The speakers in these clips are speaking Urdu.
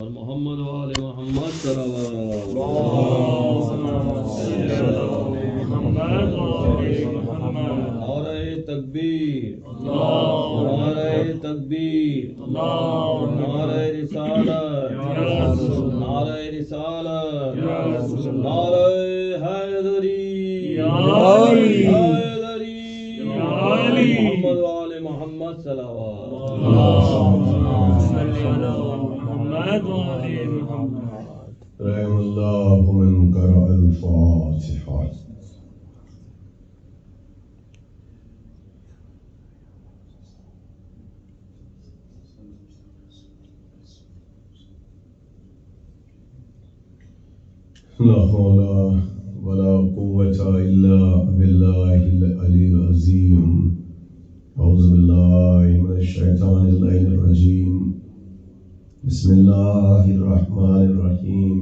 اور محمد وآل محمد صلوات نعرہ تکبیر، نعرہ تکبیر، نعرہ رسالت، نعرہ رسالت، نعرہ حیدری، حیدری، محمد وآل محمد صلوات رحم اللہ من قرأ الفاتحہ. لا حول ولا قوة إلا بالله العلي العظيم. أعوذ بالله من الشيطان اللعين الرجيم. بسم الله الرحمن الرحيم.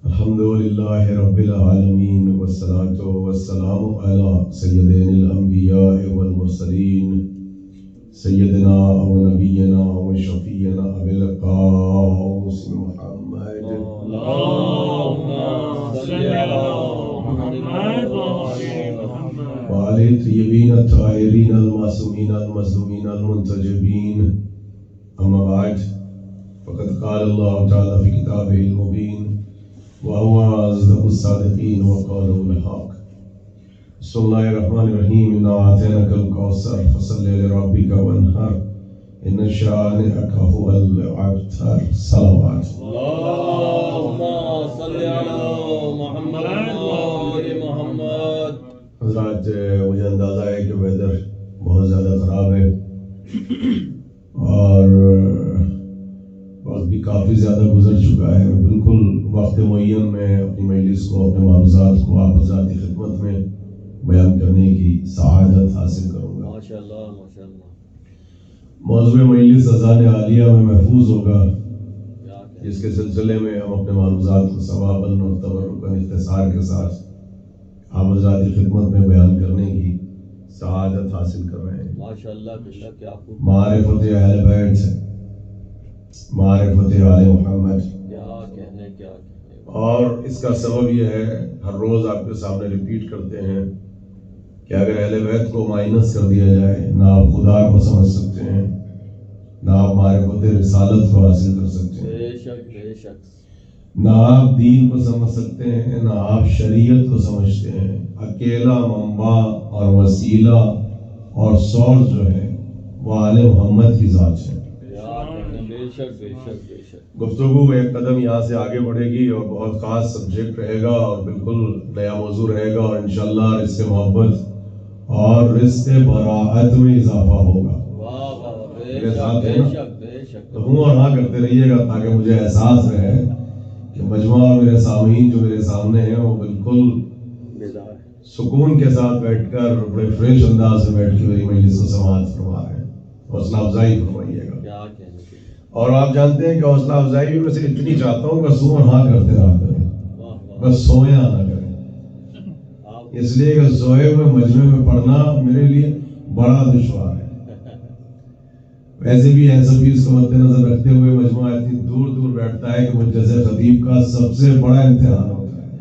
الحمد لله رب العالمين والصلاة والسلام على سيدنا الأنبياء والمرسلين سيدنا ونبينا وشفينا أبي القاسم محمد. اللهم صل على محمد وعلى الطيبين الطاهرين المعصومين المظلومين المنتجبين. أما بعد، فقد قال الله تعالى في كتابه المبين وهو أصدق الصادقين وقوله الحق. بسم الله الرحمن الرحيم. إنا أعطيناك الكوثر فصل لربك وانحر إن شانئك هو الأبتر. صلوات. اللهم صل على محمد وآل محمد. حضرات، مجھے اندازہ ہے کہ ویدر بہت زیادہ خراب ہے اور وقت بھی کافی زیادہ گزر چکا ہے. میں بالکل وقت معین میں اپنی مجلس کو، اپنے معروضات کو آپ حضرات کی خدمت میں بیان کرنے کی سعادت حاصل کروں گا. ماشاءاللہ ماشاءاللہ. موضوع مجلس اذان عالیہ میں محفوظ ہوگا، جس کے سلسلے میں ہم اپنے معروضات کو ثواباً اور تبرکاً اختصار کے ساتھ آپ حضرات کی خدمت میں بیان کرنے کی سعادت حاصل کر رہے ہیں. ماشاءاللہ باللہ. کیا معرفت اہل بیت، معرفت آل محمد. کیا کہنے. اور اس کا سبب یہ ہے، ہر روز آپ کے سامنے ریپیٹ کرتے ہیں کہ اگر اہل بیت کو مائنس کر دیا جائے، نہ آپ خدا کو سمجھ سکتے ہیں، نہ آپ معرفت رسالت کو حاصل کر سکتے ہیں، بے شک بے شک. نہ آپ دین کو سمجھ سکتے ہیں، نہ آپ شریعت کو سمجھتے ہیں. اکیلا منبع اور وسیلہ اور سورس جو ہے وہ آل محمد کی ذات ہے. بے شک بے شک بے شک. گفتگو ایک قدم یہاں سے آگے بڑھے گی اور بہت خاص سبجیکٹ رہے گا اور بالکل نیا موضوع رہے گا، اور انشاءاللہ رزق محبت اور رزق براعت میں اضافہ ہوگا. واہ واہ. میرے ساتھ ہے نا؟ بے شک. تو ہوں اور ہاں کرتے رہیے گا تاکہ مجھے احساس رہے کہ مجموعہ اور میرے سامعین جو میرے سامنے ہیں وہ بالکل سکون کے ساتھ بیٹھ کر بڑے فریش انداز میں بیٹھ کے میری مجلس کو سماعت فرما رہے ہیں. حوصلہ افزائی فرمائیے گا. کیا کہنے. اور آپ جانتے ہیں کہ حوصلہ افزائی بھی میں سے اتنی چاہتا ہوں، بس ہوں اور ہاں کرتے رہا کریں، بس سویا نہ کریں. اس لیے کہ سوئے ہوئے مجمع میں پڑھنا میرے لیے بڑا دشوار ہے. ویسے بھی ایسا بھی اس کو مد نظر رکھتے ہوئے مجموعہ اتنی دور دور بیٹھتا ہے کہ مجھ جیسے خطیب کا سب سے بڑا امتحان ہوتا ہے.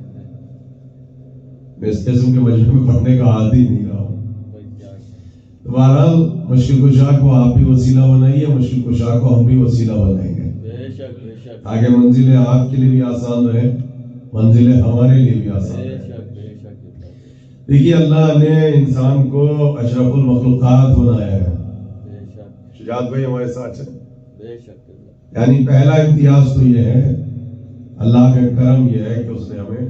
میں اس قسم کے مجمع میں پڑھنے کا عادی نہیں رہا ہوں. بہرحال مشکل کشا کو آپ بھی وسیلہ بنائیے، مشکل کشا کو ہم بھی وسیلہ بنائیں گے تاکہ منزلیں آپ کے لیے بھی آسان رہے، منزلیں ہمارے لیے بھی آسان رہے. دیکھیے، اللہ نے انسان کو اشرف المخلوقات بنایا ہے. شجاعت بھائی ہمارے ساتھ ہیں. یعنی پہلا امتیاز تو یہ ہے، اللہ کا کرم یہ ہے کہ اس نے ہمیں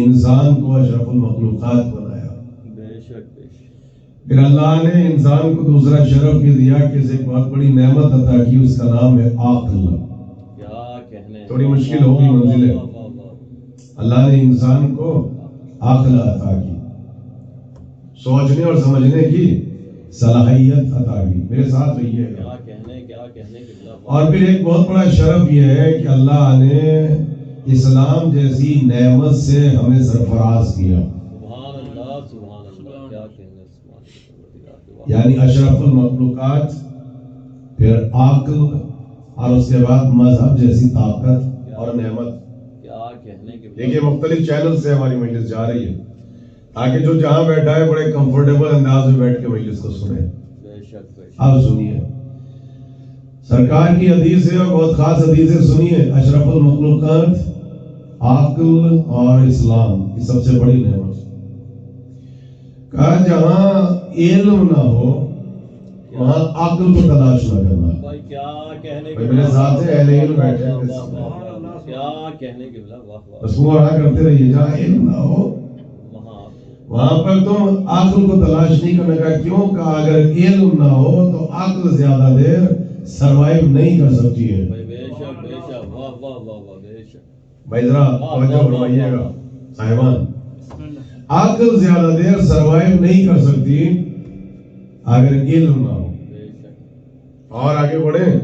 انسان کو اشرف المخلوقات بنایا. پھر اللہ نے انسان کو دوسرا شرف یہ دیا کہ اسے ایک بہت بڑی نعمت عطا کی، اس کا نام ہے عقل. تھوڑی مشکل ہوگی منزلیں. اللہ نے انسان کو عقل عطا کی، سوچنے اور سمجھنے کی صلاحیت عطا کی. میرے ساتھ رہیے گا. اور پھر ایک بہت بڑا شرف یہ ہے کہ اللہ نے اسلام جیسی نعمت سے ہمیں سرفراز کیا. یعنی اشرف المخلوقات، پھر عقل، اور اس کے بعد مذہب جیسی طاقت اور نعمت. کیا کہنے کے دیکھیے مختلف چینل سے ہماری مجلس جا رہی ہے تاکہ جو جہاں بیٹھا ہے بڑے کمفرٹیبل انداز میں بیٹھ کے مجلس کو سنے. بے شک بے شک. آپ سنیے سرکار کی حدیث ہے اور بہت خاص حدیث ہے. سنیے اشرف المخلوقات عقل اور اسلام کی سب سے بڑی نعمت. کہا جہاں علم نہ ہو وہاں عقل کو تلاش نہ کرنا. بھائی کیا کہنے بھائی میرے ساتھ سے اہل علم بیٹھے ہیں. کیا کہنے کے بلا واہ واہ. بس منہ اڑا کرتے رہیے. جہاں علم نہ ہو وہاں پر تم عقل کو تلاش نہیں کرنے کا. کیوں کہا اگر علم نہ ہو تو عقل زیادہ دیر سروائیو نہیں کر سکتی ہے. بھائی بے شک بے شک. واہ واہ واہ واہ بے شک. بھائی ذرا توجہ فرمائیے گا صاحبان. عقل زیادہ دیر سروائیو نہیں کر سکتی اگر علم نہ ہو. اور آگے بڑھیں.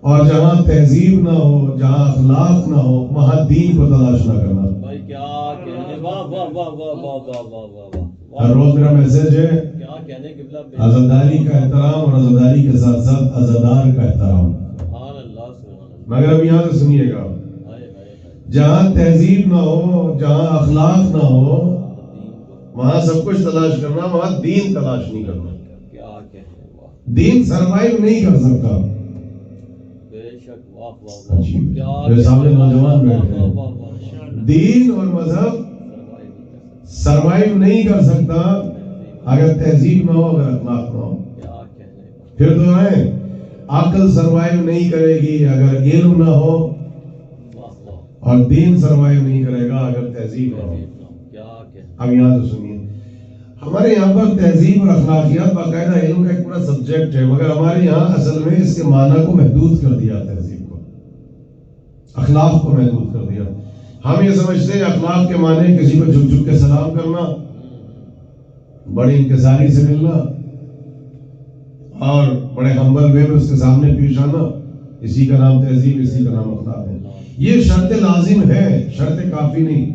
اور جہاں تہذیب نہ ہو جہاں اخلاق نہ ہو وہاں دین کو تلاش نہ کرنا. بھائی کیا کہنے. واہ واہ واہ واہ واہ واہ واہ واہ واہ. ہر روز میرا میسج ہے کیا کہنے کے بلا. عزاداری کا احترام اور عزاداری کے ساتھ ساتھ عزادار کا احترام. سبحان اللہ سبحان اللہ. مگر اب یہاں سے سنیے گا جہاں تہذیب نہ ہو جہاں اخلاق نہ ہو وہاں سب کچھ تلاش کرنا وہاں دین تلاش نہیں کرنا. کیا کہنے. واہ دین سروائیو نہیں کر سکتا. بے شک. واہ واہ واہ. میرے سامنے نوجوان بیٹھے ہیں. دین اور مذہب سروائیو نہیں کر سکتا اگر تہذیب نہ ہو اگر اخلاق نہ ہو. پھر تو ہے عقل سروائیو نہیں کرے گی اگر علم نہ ہو اور دین سروائیو نہیں کرے گا اگر تہذیب نہ ہو. اب یہاں تو سنیے ہمارے یہاں پر تہذیب اور اخلاقیات باقاعدہ علم کا ایک پورا سبجیکٹ ہے مگر ہمارے یہاں اصل میں اس کے معنی کو محدود کر دیا. تہذیب کو اخلاق کو محدود کر دیا. ہم یہ سمجھتے ہیں اخلاق کے معنی کسی کو جھک جھک کے سلام کرنا بڑی انکساری سے ملنا اور بڑے ہمبل وے میں اس کے سامنے پیش آنا. اسی کا نام تہذیب اسی کا نام اخلاق ہے. یہ شرط لازم ہے شرط کافی نہیں.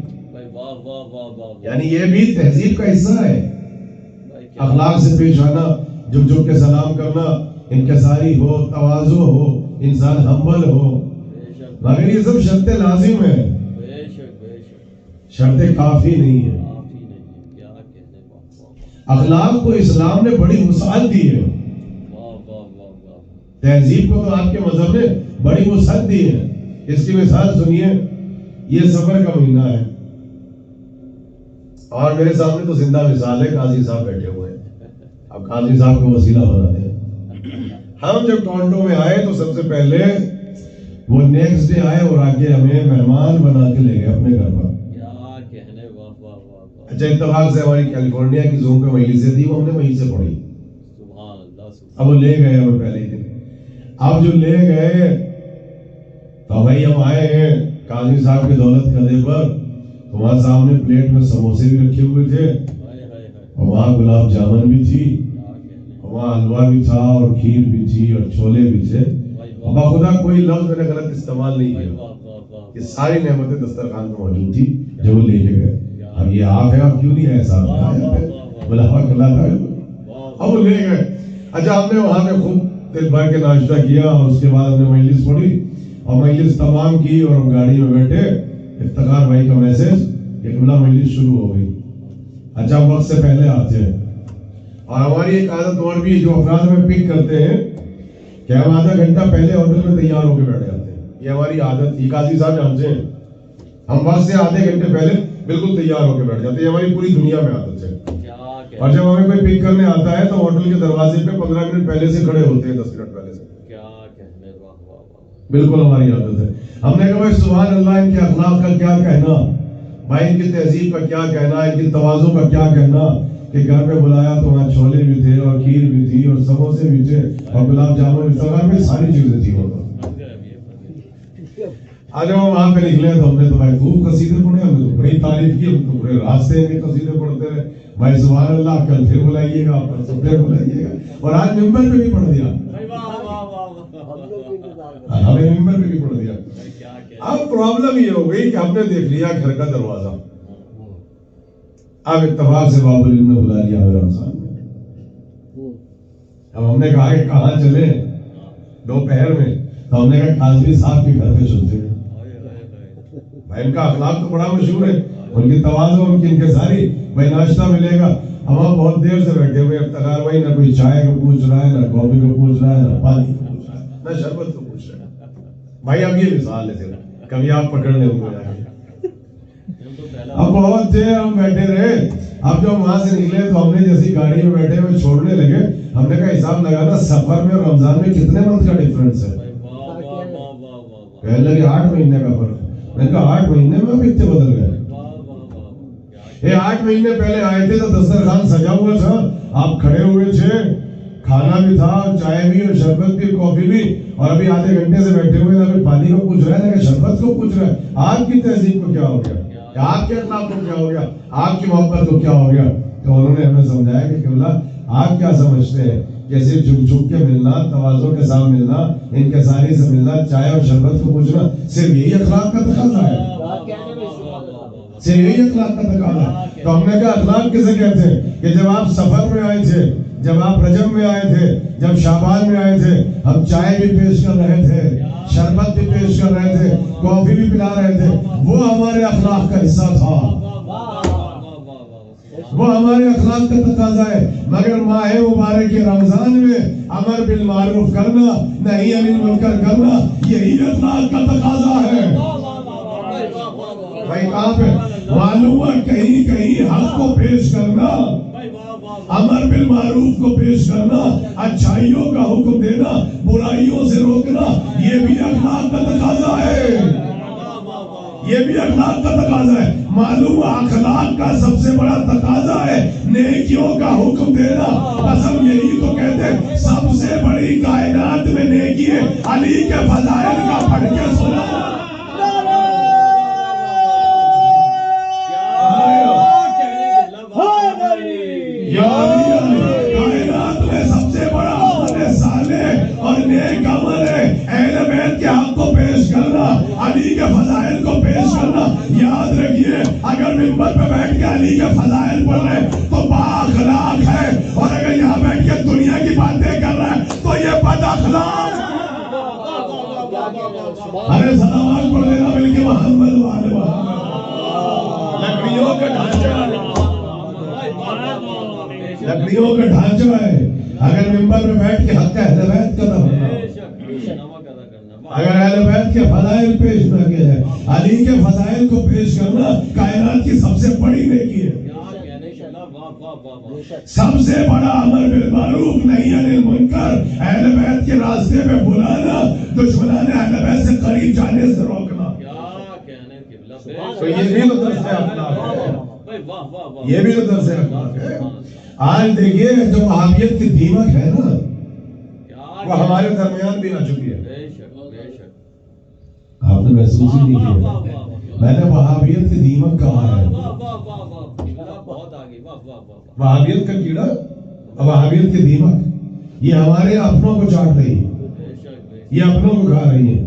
یعنی یہ بھی تہذیب کا حصہ ہے. اخلاق سے پیش آنا جھک جھک کے سلام کرنا انکساری ہو تواضع ہو انسان ہمبل ہو مگر یہ سب شرط لازم ہے شرط کافی نہیں ہے. اخلاق کو اسلام نے بڑی وسعت دی ہے. تہذیب کو تو آپ کے مذہب نے بڑی وسعت دی ہے. اس کی مثال سنیے. یہ سفر کا مہینہ ہے اور میرے سامنے تو زندہ مثال ہے. قاضی صاحب بیٹھے ہوئے ہیں. اب قاضی صاحب کو وسیلہ بنا دیں. ہم جب ٹورنٹو میں آئے تو سب سے پہلے وہ نیکسٹ ڈے آئے اور آگے ہمیں مہمان بنا کے لے گئے اپنے گھر پر. اچھا اتفاق سے ہماری کیلیفورنیا کی زوم پہ مجلسیں تھی وہ ہم نے وہیں سے پڑھی. اب وہ لے گئے ہمیں پہلے ہی دن. اب جو لے گئے تو بھائی ہم آئے ہیں قاضی صاحب کے دولت قلعے پر تو وہاں سامنے پلیٹ میں سموسے بھی رکھے ہوئے تھے اور وہاں گلاب جامن بھی تھی اور وہاں حلوہ بھی تھا اور کھیر بھی تھی اور چھولے بھی تھے. اور بخدا کوئی لفظ میں نے غلط استعمال نہیں کیا. یہ ساری نعمتیں دسترخوان میں موجود تھی جو وہ لے کے گئے. اب یہ آپ ہے آپ کیوں نہیں ہے صاحب بولا ہوا کھلا تھا اب وہ لے گئے. اچھا ہم نے وہاں پہ خوب دل بھر کے ناشتہ کیا اور اس کے بعد ہم نے مجلس پڑھی اور مجلس تمام کی اور ہم گاڑی میں بیٹھے. افتخار بھائی کا میسج کہ قبلہ مجلس شروع ہو گئی. اچھا وقت سے پہلے آتے ہیں اور ہماری ایک عادت اور بھی جو افراد ہمیں پک کرتے ہیں کہ ہم آدھا گھنٹہ پہلے ہوٹل میں تیار ہو کے بیٹھ جاتے ہیں. یہ ہماری عادت تھی. قاضی صاحب جانتے ہیں ہم وقت سے آدھے گھنٹے پہلے بالکل تیار ہو کے بیٹھ جاتے ہیں. یہ ہماری پوری دنیا میں عادت ہے. اور جب ہمیں کوئی پک کرنے آتا ہے تو ہوٹل کے دروازے پہ 15 منٹ پہلے سے کھڑے ہوتے ہیں 10 منٹ پہلے سے. بالکل ہماری عادت ہے. ہم نے کہا سبحان اللہ ان کے اخلاق کا کیا کہنا بھائی ان کی تہذیب کا کیا کہنا ان کی تواضع کا کیا کہنا کہ گھر پہ بلایا تو وہاں چھولے بھی تھے اور کھیر بھی تھی اور سموسے بھی تھے اور گلاب جامن بھی تھے. گھر میں ساری چیزیں تھی. آج ہم وہاں پہ نکلے تو ہم نے تو بھائی خوب قصیدے پڑھے. ہم نے تو بڑی تعریف کی. ہم تو پورے راستے میں قصیدے پڑھتے رہے. بھائی سبحان اللہ کل پھر بلائیے گا پرسوں پھر بلائیے گا اور آج ممبر پہ بھی پڑھ دیا. ہمیں ممبر پہ بھی پڑھ دیا. اب پرابلم یہ ہو گئی کہ ہم نے دیکھ لیا گھر کا دروازہ. اب اتفاق سے باب العلم نے بلا لیا میرے رمضان میں. اب ہم نے کہا کہ کہاں چلے دوپہر میں تو ہم نے کہا کاظمی صاحب کے گھر پہ چلتے ہیں. بھائی ان کا اخلاق تو بڑا مشہور ہے, ان کی تواضع, ان کی انکساری. بھائی ناشتہ ملے گا, ہم بہت دیر سے بیٹھے ہوئے افتخار بھائی, نہ کوئی چائے کو پوچھ رہا ہے, نہ کافی کو پوچھ رہا ہے, نہ پانی کو پوچھ رہا ہے, نہ شربت کو پوچھ رہا ہے. بھائی اب یہ مثال ہے, پھر کبھی آپ پکڑ لیں ان کو جا کے. اب بہت دیر ہم بیٹھے رہے. اب جب وہاں سے نکلے تو ہم نے جیسی گاڑی میں بیٹھے ہوئے چھوڑنے لگے, ہم نے کہا حساب لگانا سفر میں اور رمضان میں کتنے منتھ کا ڈفرنس ہے. کہنے لگے 8 مہینے کا فرق. میں نے کہا 8 مہینے میں اب اتنے بدل گئے. یہ 8 مہینے پہلے آئے تھے تو دسترخوان سجا ہوا تھا, آپ کھڑے ہوئے تھے, کھانا بھی تھا, چائے بھی اور شربت بھی, کافی بھی, اور ابھی آدھے گھنٹے سے بیٹھے ہوئے, نہ کوئی پانی کو پوچھ رہا ہے, نہ کہ شربت کو پوچھ رہا ہے. آپ کی تہذیب کو کیا ہو گیا, آپ کے اخلاق کو کیا ہو گیا, آپ کی محبت کو کیا ہو گیا. تو انہوں نے ہمیں سمجھایا کہ قبلہ آپ کیا سمجھتے ہیں کہ صرف جھک جھک کے ملنا, تواضع کے ساتھ ملنا, انکساری سے ملنا, چائے اور شربت کو پوچھنا, صرف یہی اخلاق کا تقاضا ہے, صرف یہی اخلاق کا تقاضا ہے. تو ہم نے کہا اخلاق کسے کہتے ہیں کہ جب آپ سفر میں آئے تھے, جب آپ رجب میں آئے تھے, جب شعبان میں آئے تھے, ہم چائے بھی پیش کر رہے تھے, شربت بھی پیش کر رہے تھے, کافی بھی پلا رہے تھے. وہ ہمارے اخلاق کا حصہ تھا, وہ ہمارے اخلاق کا تقاضا ہے. مگر ماہ مبارک رمضان میں امر بالمعروف کرنا, نہی عن المنکر کرنا, یہی اخلاق کا تقاضا ہے. بھائی کہاں پہ معلوم ہے, کہیں کہیں حق کو پیش کرنا, امر بالمعروف کو پیش کرنا, اچھائیوں کا حکم دینا, برائیوں سے روکنا, یہ بھی اخلاق کا تقاضا ہے, یہ بھی اخلاق کا تقاضا ہے. معلوم اخلاق کا سب سے بڑا تقاضا ہے نیکیوں کا حکم دینا. قسم یہی تو کہتے ہیں سب سے بڑی کائنات میں نیکی ہے علی کے فضائل کا پڑھ کے سنا. کائنات میں سب سے بڑا عمل صالح اور نیک عمل ہے اہل بیت کے حق کو پیش کرنا, علی کے فضائل کو پیش کرنا. یاد رکھیے, اگر منبر پہ بیٹھ کے علی کے فضائل پڑھ رہے تو با اخلاق ہے, اور اگر یہاں بیٹھ کے دنیا کی باتیں کر رہا ہے تو یہ بد اخلاق. ارے صلوات پڑھ لینا مل کے محمد والے محمد. لکڑیوں کا ڈھانچہ, لکڑیوں کا ڈھانچہ ہے. اگر منبر پہ بیٹھ کے حق اہل بیت کا نہ بننا, اگر اہل بیت کے فضائل پیش نہ کیا جائے, علی کے فضائل کو پیش کرنا کائنات کی سب سے بڑی نیکی ہے. سب سے بڑا امر بالمعروف نہی عن المنکر, اہل بیت کے راستے پہ بلانا, دشمنان اہل بیت سے قریب جانے سے روکنا. تو یہ بھی تو درس اخلاق ہے, یہ بھی تو درس اخلاق ہے. آج دیکھیے جو وہابیت کی دیمک ہے نا, وہ ہمارے درمیان بھی آ چکی ہے. آپ نے محسوس ہی نہیں کیا, میں نے وہابیت کی دیمک کہا ہے. وہابیت کا کیڑا, وہابیت کی دیمک, یہ ہمارے اپنوں کو چاٹ رہی ہے, یہ اپنوں کو کھا رہی ہے.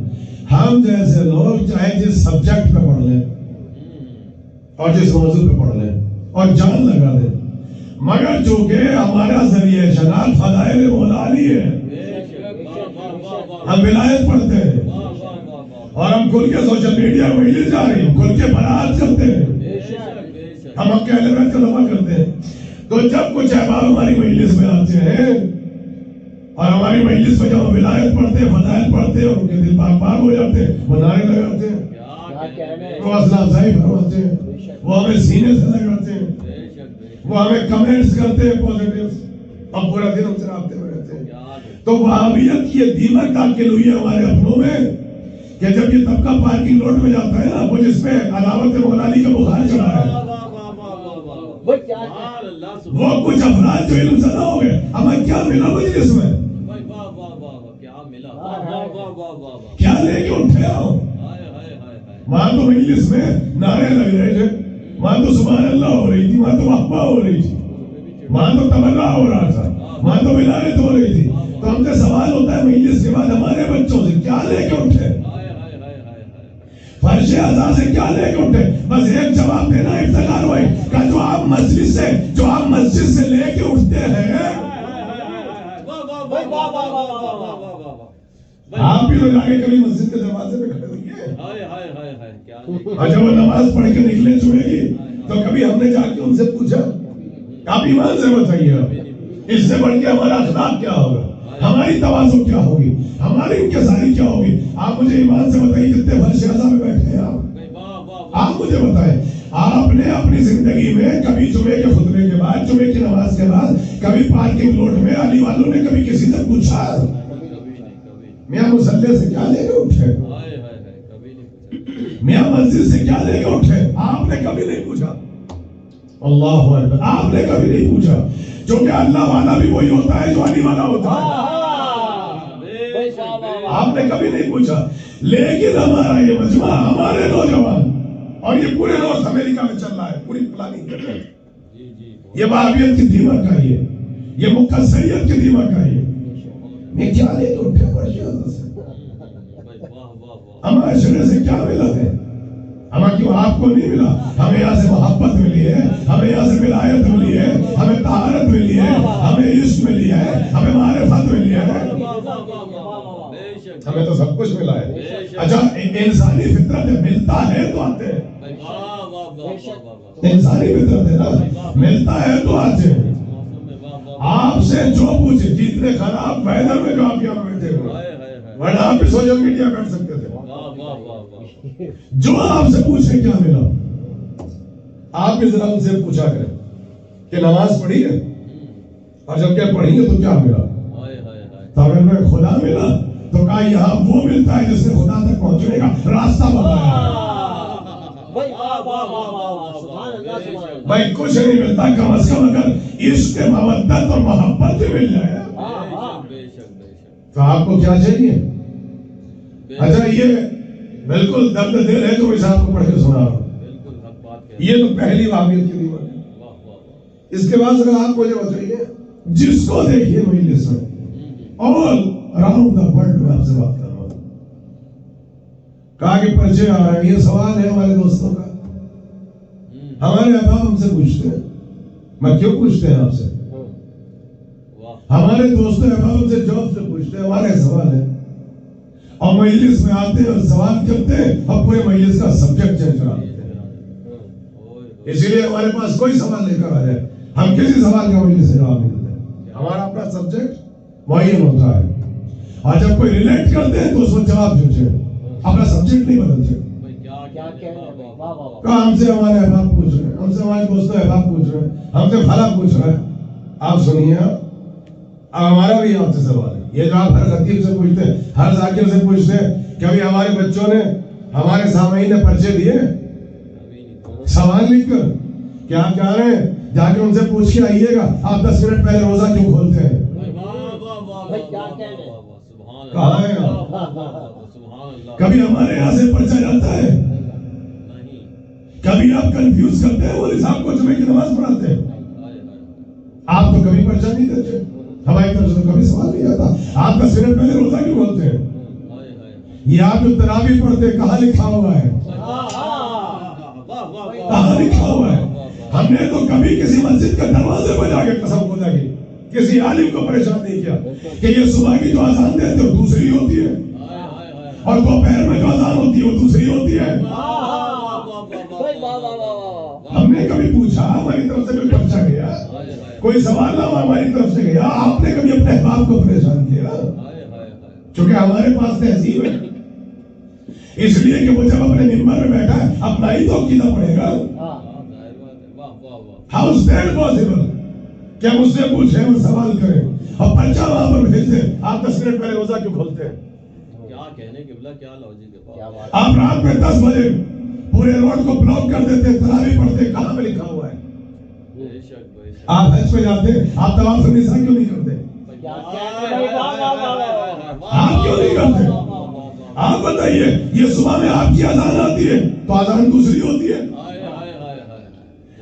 ہم جیسے لوگ چاہے جس سبجیکٹ پہ پڑھ لیں اور جس موضوع پہ پڑھ لیں اور جان لگا دیں, مگر چونکہ ہمارا ذریعہ شناخت فضائل مولا علی ہے, ہم ولایت پڑھتے ہیں اور ہم کھل کے سوشل میڈیا میں مل جا رہی ہیں, کھل کے برات کرتے ہیں, ہم حق اہل بیت کا دعویٰ کرتے ہیں. تو جب کچھ احباب ہماری مجلس میں آتے ہیں اور ہماری مجلس میں جب ہم ولایت پڑھتے ہیں, فضائل پڑھتے ہیں, اور ان کے دل پاک پاک ہو جاتے ہیں, وہ نعرے لگاتے ہیں, وہ حوصلہ افزائی فرماتے ہیں, وہ ہمیں سینے سے لگاتے ہیں, وہ ہمیں کمنٹس کرتے ہیں پازیٹیو, اب پورا دن ہم سے رابطے میں رہتے ہیں. تو وہابیت کی یہ دیمک داخل ہوئی ہے ہمارے اپنوں میں کہ جب یہ طبقہ پارکنگ روڈ میں جاتا ہے نا, وہ جس پہ عداوت مولا علی کا بخار چڑھا ہے, وہ کچھ افراد جو علم زدہ ہو گئے, ہمیں کیا ملا مجلس میں, کیا لے کے اٹھے ہو. وہاں تو مجلس میں نعرے لگ رہے تھے, وہاں تو سبحان اللہ ہو رہی تھی, وہاں تو وحبہ ہو رہی تھی, وہاں تو تبرہ ہو رہا تھا, وہاں تو ولایت ہو رہی تھی. تو ہم سے سوال ہوتا ہے مجلس کے بعد ہمارے بچوں سے کیا لے کے اٹھے, فرش اعضاء سے کیا لے کے اٹھے. بس ایک جواب دینا افتخار بھائی کہ جو آپ مسجد سے لے کے اٹھتے ہیں, آپ بھی تو جا کے کبھی مسجد کے دروازے پہ کھڑے ہوئے ہائے ہائے ہائے ہائے کیا اور جب وہ نماز پڑھ کے نکلے چوئے گی تو کبھی ہم نے جا کے ان سے پوچھا آپ ایمان سے بتائیے آپ اس سے بڑھ کے ہمارا اخلاق کیا ہوگا، ہماری تواضع کیا ہوگی، ہماری انکساری کیا ہوگی؟ آپ مجھے ایمان سے بتائیے کتنے بھر شہزہ میں بیٹھے ہیں آپ مجھے بتائیں آپ نے اپنی زندگی میں کبھی جمعے کے خطبے کے بعد، جمعے کی نماز کے بعد کبھی پارکنگ لوٹ میں علی والوں نے کبھی کسی سے پوچھا میاں مصلی سے کیا لے کے اٹھے، میاں مسجد سے کیا لے کے اٹھے؟ آپ نے کبھی نہیں پوچھا۔ اللہ اکبر، آپ نے کبھی نہیں پوچھا، کیونکہ اللہ والا بھی وہی ہوتا ہے جو علی والا ہوتا ہے۔ آپ نے کبھی نہیں پوچھا، لیکن ہمارا یہ مجمع، ہمارے نوجوان، اور یہ پورے نارتھ امریکہ میں چل رہا ہے، پوری پلاننگ کر رہے ہیں، یہ وہابیت کی دیمک کا یہ مقصریت کی دیمک کا میں کیا لے کے اٹھے پرشیازہ سے، ہمارے شرے سے کیا ملا ہے؟ ہمیں کیوں آپ کو نہیں ملا؟ ہمیں یہاں سے محبت ملی ہے، ہمیں یہاں سے ولایت ملی ہے، ہمیں طہارت ملی ہے، ہمیں عشق ملی ہے، ہمیں معرفت ملی ہے، ہمیں تو سب کچھ ملا ہے۔ اچھا انسانی فطرت ہے، ملتا ہے تو آتے ہیں، انسانی فطرت ہے نا، ملتا ہے تو آتے ہیں۔ آپ سے جو پوچھے، جتنے خراب ویدر میں جو آپ یہاں بیٹھے ہوئے ورنہ آپ بھی سوشل میڈیا بیٹھ سکتے تھے، جو آپ سے پوچھے کیا ملا؟ آپ بھی ذرا ان سے پوچھا کریں کہ نماز پڑھی ہے، اور جب کیا پڑھی ہے تو کیا ملا؟ تو اگر میں خدا ملا تو کہا یہاں وہ ملتا ہے جس نے خدا تک پہنچنے کا راستہ بتایا۔ بھائی کچھ نہیں ملتا، کم از کم اگر عشق مودت اور محبت بھی مل جائے تو آپ کو کیا چاہیے؟ اچھا یہ بالکل درد دل ہے جو میں آپ کو پڑھ کے سنا رہا ہوں، یہ تو پہلی وہابیت کی دیوار ہے۔ اس کے بعد اگر آپ مجھے بتائیے، جس کو دیکھیے مجلس میں اور اراؤنڈ دا ورلڈ میں آپ سے بات کر رہا ہوں، کہا کہ پرچے آ رہے ہیں، یہ سوال ہے ہمارے دوستوں کا، ہمارے احباب ہم سے پوچھتے ہیں، میں کیوں پوچھتے ہیں آپ سے؟ ہمارے دوستوں احباب ہم سے جواب سے پوچھتے ہیں، ہمارے سوال ہے، اور مجلس میں آتے ہیں اور سوال کرتے ہیں اور پورے مجلس کا سبجیکٹ چینج کرا دیتے ہیں۔ اسی لیے ہمارے پاس کوئی سوال لے کر آ جائے، ہم کسی سوال کا مجلس سے جواب نہیں دیتے، ہمارا اپنا سبجیکٹ معین ہوتا ہے، اور جب کوئی ریلیٹ کرتے ہیں تو اس کو جواب دیتے ہیں، اپنا سبجیکٹ نہیں بدلتے۔ ہم سے ہمارے احباب پوچھ رہے ہیں، ہم سے ہمارے دوستوں احباب پوچھ رہے ہیں، ہم سے فلاں پوچھ رہے ہیں، آپ سنیے، اب ہمارا بھی آپ سے سوال ہے، یہ جو آپ ہر خطیب سے پوچھتے ہیں، ہر ذاکر سے پوچھتے ہیں، کبھی ہمارے بچوں نے، ہمارے سامعین نے پرچے دیے سوال لکھ کر کہ آپ کیا رہے ہیں؟ جا کے ان سے پوچھ کے آئیے گا آپ 10 منٹ پہلے روزہ کیوں کھولتے ہیں؟ کہاں ہے آپ؟ کبھی ہمارے یہاں سے پرچہ جاتا ہے؟ کبھی آپ کنفیوز کرتے ہیں مولوی صاحب کو جمعے کی نماز پڑھاتے ہیں؟ آپ تو کبھی پرچہ نہیں دیتے، ہماری طرف سے کبھی سوال نہیں آتا آپ 10 منٹ پہلے روزہ کیوں کھولتے ہیں؟ یہ آپ جو تراویح پڑھتے ہیں کہاں لکھا ہوا ہے؟ کہاں لکھا ہوا ہے؟ ہم نے تو کبھی کسی مسجد کے دروازے پر جا کے قسم خدا کی کسی عالم کو پریشان نہیں کیا کہ یہ صبح کی جو اذان دیتے وہ دوسری ہوتی ہے، اور دوپہر میں جو اذان ہوتی ہے وہ دوسری ہوتی ہے۔ ہم نے کبھی پوچھا، ہماری طرف سے کوئی پرچہ گیا، کوئی سوال نہ ہماری طرف سے گیا، آپ نے کبھی اپنے احباب کو پریشان کیا؟ چونکہ ہمارے پاس تہذیب ہے، اس لیے کہ وہ جب اپنے ممبر میں بیٹھا ہے اپنا ہی تو عقیدہ پڑھے گا۔ How is that possible؟ کیا مجھ سے پوچھیں اور سوال کریں اور پرچہ وہاں پر بھیج دیں، آپ 10 منٹ پہلے روزہ کیوں کھولتے ہیں؟ کیا کہنے قبلہ، کیا لاجک ہے؟ آپ رات میں 10 بجے پورے روڈ کو بلاک کر دیتے، تراویح پڑھتے، کہاں پہ لکھا ہوا ہے؟ آپ حج پہ جاتے، آپ طواف النساء کیوں نہیں کرتے؟ آپ کیوں نہیں کرتے؟ آپ بتائیے، یہ صبح میں آپ کی اذان آتی ہے تو اذان دوسری ہوتی ہے،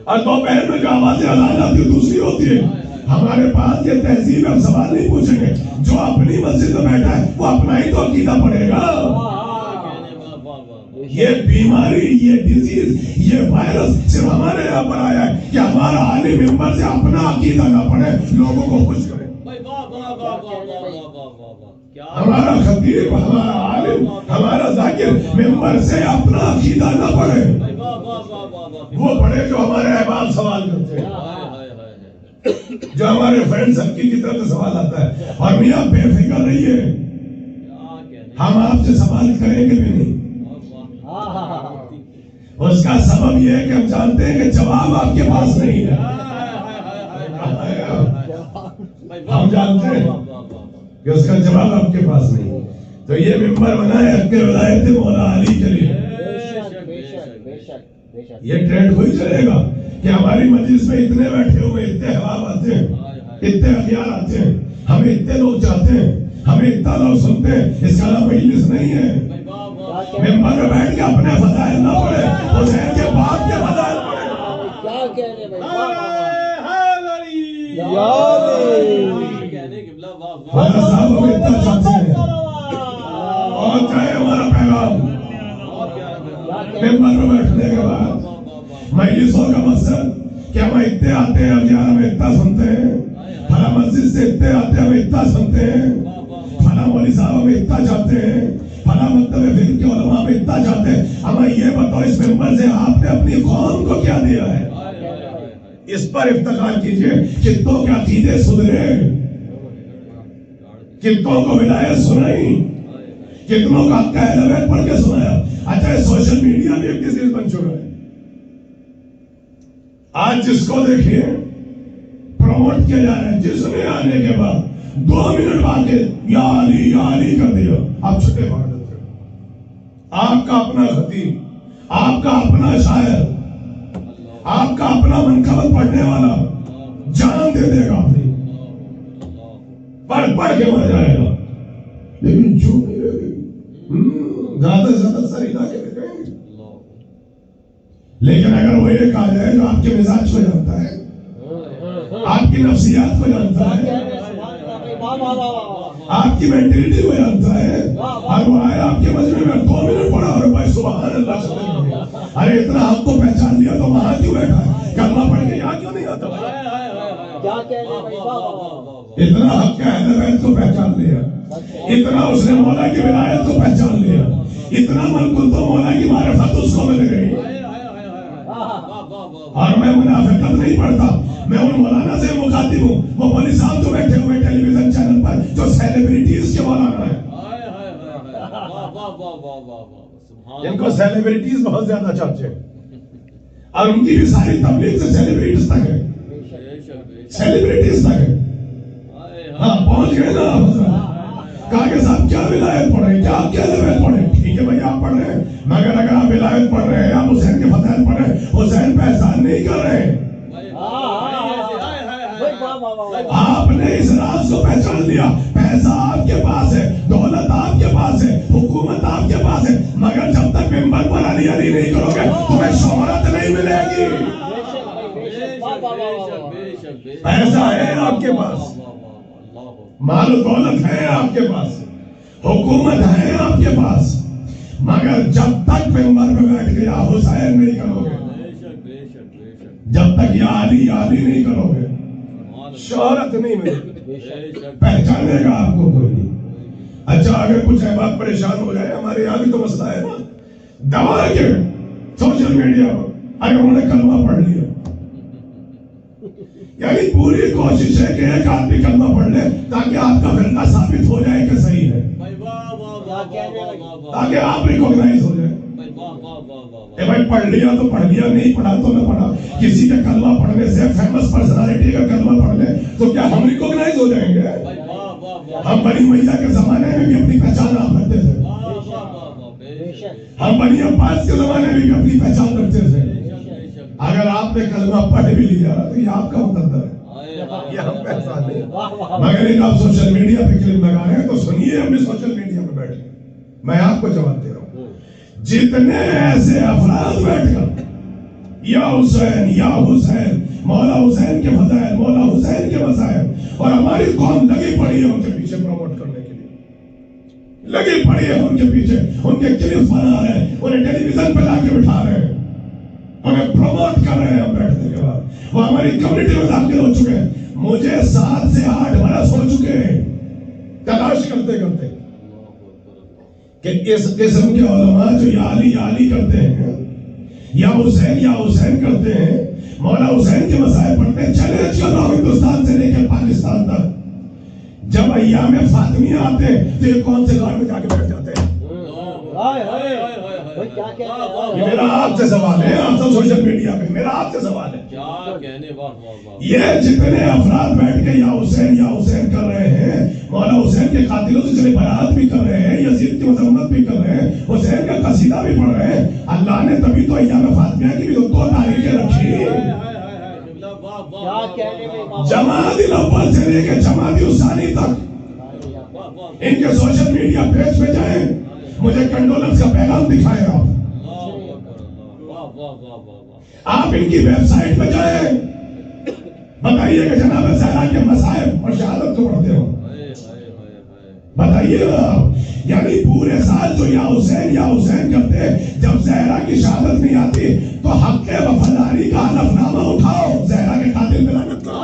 اور دوپہر میں جو آوازیں اذان آتی ہے دوسری ہوتی ہے۔ ہمارے پاس یہ تہذیب ہے، ہم سوال نہیں پوچھیں گے، جو اپنی مسجد میں بیٹھا ہے وہ اپنا ہی تو عقیدہ پڑھے گا۔ یہ بیماری، یہ ڈیزیز، یہ وائرس صرف ہمارے یہاں پر آیا ہے کہ ہمارا عالم ممبر سے اپنا عقیدہ نہ پڑھے، لوگوں کو خوش کرے۔ ہمارا خطیب، ہمارا عالم، ہمارا ذاکر ممبر سے اپنا عقیدہ نہ پڑھے، وہ پڑھے جو ہمارے احباب سوال کرتے ہیں، جو ہمارے فرینڈ سرکل کی طرف سے سوال آتا ہے. اور میاں بے فکر رہیے، ہم آپ سے سوال کریں گے بھی نہیں. اس کا سبب یہ ہے کہ ہم جانتے ہیں کہ جواب آپ کے پاس نہیں ہے. ہم جانتے ہیں کہ اس کا جواب آپ کے پاس نہیں ہے. تو یہ ممبر بنا ہے حق ولایت مولا علی کے لیے. یہ ٹرینڈ وہی چلے گا کہ ہماری مجلس میں اتنے بیٹھے ہوئے، اتنے احباب آتے ہیں، اتنے اخیار آتے ہیں، ہمیں اتنے لوگ چاہتے ہیں، ہمیں اتنا لوگ سنتے ہیں. اس کا مجلس نہیں ہے. ممبر میں بیٹھ کے اپنے فضائل نہ پڑھے، حسین کے باپ کے فضائل پڑھے. خواجہ صاحب ہمیں اتنا چاہتے ہیں اور چاہے ہمارا پیغام ممبر میں بیٹھنے کے بعد مجلسوں کا مقصد کہ ہم اتنے آتے ہیں، اب یار ہمیں اتنا سنتے ہیں، فلاں مسجد سے اتنے آتے ہیں، ہمیں اتنا سنتے ہیں، فلاں مولوی صاحب ہمیں اتنا چاہتے ہیں، فلاں مکتب فقہ کے علماء ہمیں اتنا چاہتے ہیں. ہمیں یہ بتاؤ اس ممبر سے آپ نے اپنی قوم کو کیا دیا ہے؟ اس پر افتخار کیجئے. کتوں کے عقیدے سدھرے، کتوں کو ولایت سنائی، کتنوں کا حق اہل بیت پڑھ کے سنایا. اچھا سوشل میڈیا بھی ایک چیز بن چکا ہے. آج جس کو دیکھیے پروموٹ کیا جا رہا ہے، جس نے آنے کے بعد 2 منٹ بعد یا علی کر دیا، آپ چھٹے مار دیتے. آپ کا اپنا خطیب، آپ کا اپنا شاعر، آپ کا اپنا منقبت پڑھنے والا جان دے دے گا اپنی، پڑھ کے مر جائے گا، لیکن جو نہیں رہے گی زیادہ سے زیادہ سر ہلا کے دیکھیں گے. لیکن اگر وہ ایک آ جائے جو آپ کے مزاج کو جانتا ہے، آپ کی نفسیات کو جانتا ہے، آپ کی مینٹلٹی کو جانتا ہے، اور وہ آئے آپ کے مجمع میں 2 منٹ پڑھا اور بھائی سبحان اللہ چلتے گئے. ارے اتنا حق کو پہچان لیا تو وہاں کیوں بیٹھا ہے؟ کلمہ پڑھ کے یہاں کیوں نہیں آتا؟ اتنا حق کا اہل بیت کو پہچان لیا، اتنا اس نے مولا کی ولایت کو پہچان لیا، اتنا ملکل تو مولا کی معرفت اس کو مل گئی. اور میں منافقت نہیں پڑھتا، میں ان مولانا سے مخاطب ہوں، وہ مولوی صاحب جو بیٹھے ہوئے ٹیلی ویژن چینل پر جو سیلیبریٹیز کے مولانا ہیں، ان کو سیلیبریٹیز بہت زیادہ چاہتے ہیں، اور ان کی بھی ساری تبلیغ سے سیلیبریٹیز تک ہے، سیلیبریٹیز تک ہے. ہاں پہنچ گئے نا حضرت. کہا کہ صاحب کیا ولایت پڑھ رہے ہیں، کیا ولایت پڑھ رہے ہیں؟ ٹھیک ہے بھائی آپ پڑھ رہے ہیں، مگر اگر آپ ولایت پڑھ رہے ہیں، آپ حسین کے فضائل پڑھ رہے ہیں، حسین پہ احسان نہیں کر رہے ہیں. آپ نے اس راز کو پہچان لیا. پیسہ آپ کے پاس ہے، دولت آپ کے پاس ہے، حکومت آپ کے پاس ہے، مگر جب تک ممبر پر علی نہیں کرو گے تمہیں شہرت نہیں ملے گی. پیسہ ہے آپ کے پاس، مال و دولت ہے آپ کے پاس، حکومت ہے آپ کے پاس، مگر جب تک ممبر پہ بیٹھ کے یا حسین نہیں کرو گے، جب تک یا علی نہیں کرو گے شہرت نہیں ملے، پہچانے گا آپ کو کوئی نہیں. اچھا اگر کچھ احباب پریشان ہو جائے، ہمارے یہاں بھی تو مسئلہ ہے نا، دبا کے سوشل میڈیا پر اگر انہوں نے کلمہ پڑھ لیا، یعنی پوری کوشش ہے کہ ایک آدمی کلمہ پڑھ لے تاکہ آپ کا فرقہ ثابت ہو جائے کہ صحیح ہے، تاکہ آپ ریکوگنائز ہو جائے. اے بھائی پڑھ لیا تو پڑھ لیا، نہیں پڑھا تو نہ پڑھا. کسی کے کلمہ پڑھنے سے فیمس پرسنالٹی کا کلمہ پڑھ لے تو کیا ہم ریکوگنائز ہو جائیں گے؟ ہم بنی میاں کے زمانے میں بھی اپنی پہچان آپ رکھتے تھے، ہم بنی عباس کے زمانے میں بھی اپنی پہچان رکھتے تھے. اگر آپ نے کلمہ پڑھ بھی لیا تو یہ آپ کا مقدر ہے، یہ ہم پہچان نہیں. مگر ایک آپ سوشل میڈیا پہ کلم لگا رہے ہیں تو سنیے، ہم بھی سوشل میڈیا پہ بیٹھے. میں آپ کو جواب دے رہا ہوں، جتنے ایسے افراد بیٹھ کر یا حسین مولا حسین کے فضائل، مولا حسین کے مسائل، اور ہماری قوم لگی پڑی ہے ان کے پیچھے پروموٹ کرنے کے لیے، لگی پڑی ہے ان کے پیچھے، ان کے کلپس بنا رہے ہیں، انہیں ٹیلی ویژن پہ لا کے بٹھا رہے ہیں، انہیں پروموٹ کر رہے ہیں. ہم بیٹھنے کے بعد وہ ہماری کمیونٹی میں داخل ہو چکے ہیں. مجھے 7 سے 8 برس ہو چکے ہیں تلاش کرتے کرتے کہ اس قسم کے علماء جو یا علی کرتے ہیں یا حسین کرتے ہیں، مولا حسین کے مسائل پڑھتے ہیں، چیلنج کر رہا ہوں ہندوستان سے لے کے پاکستان تک، جب ایام فاطمیہ آتے ہیں تو یہ کون سے غار میں جا کے بیٹھ جاتے ہیں؟ یہ میرا آپ سے سوال ہے، آپ سب سوشل میڈیا پہ میرا آپ سے سوال ہے، یہ جتنے افراد بیٹھ کے یا حسین کر رہے ہیں، مولا حسین کے قاتلوں سے چلے بیعت بھی کر رہے ہیں، یزید کی مذمت بھی کر رہے ہیں، حسین کا قصیدہ بھی پڑھ رہے ہیں، اللہ نے تبھی تو ایام فاطمیہ کی بھی دو تاریخیں رکھی، جمادی الاول سے لے کے جمادی الثانی تک، ان کے سوشل میڈیا پیج پہ جائیں، مجھے کنڈولنس کا پیغام دکھائے آپ ان کی ویب سائٹ پہ جائیں، بتائیے کہ جناب زہرا کے مصائب اور شہادت کو پڑھتے ہو، بتائیے گا، یعنی پورے سال جو یا حسین کرتے، جب زہرا کی شہادت نہیں آتی تو حق وفاداری کا حلف نامہ اٹھاؤ، زہرا کے قاتل پہ لعنت کرو۔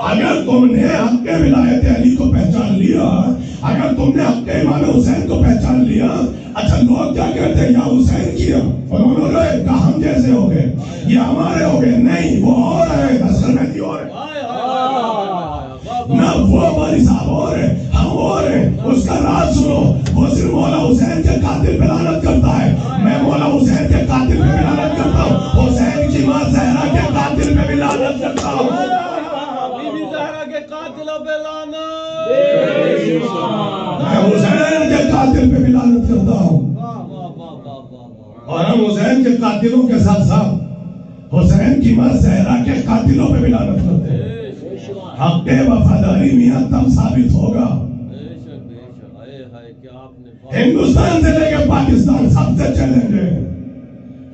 اگر تم نے حق ولایت علی کو پہچان لیا، اگر تم نے حق امام حسین کو پہچان لیا، اچھا لوگ کیا کہتے ہیں یا حسین کیا انہوں نے کہا ہم جیسے ہو گئے، یہ ہمارے ہو گئے، نہیں وہ اور ہے، اصل مہدی اور ہے، نہ وہ ہماری صاحب اور ہے، ہم اور ہیں، اس کا راز سنو، وہ صرف مولا حسین کے قاتل پہ لعنت کرتا ہے، میں مولا حسین کے قاتل پہ بھی لعنت کرتا ہوں، حسین کی ماں زہرا کے قاتل پہ بھی لعنت کرتا ہوں، میں حسین کے قاتل پہ بھی لعنت کرتا ہوں، اور ہم حسین کے قاتلوں کے ساتھ ساتھ حسین کی ماں زہرا کے قاتلوں پہ بھی لعنت کرتے ہیں۔ حق وفاداری میاں تب ثابت ہوگا، ہندوستان سے لے کے پاکستان سب سے چیلنج ہے،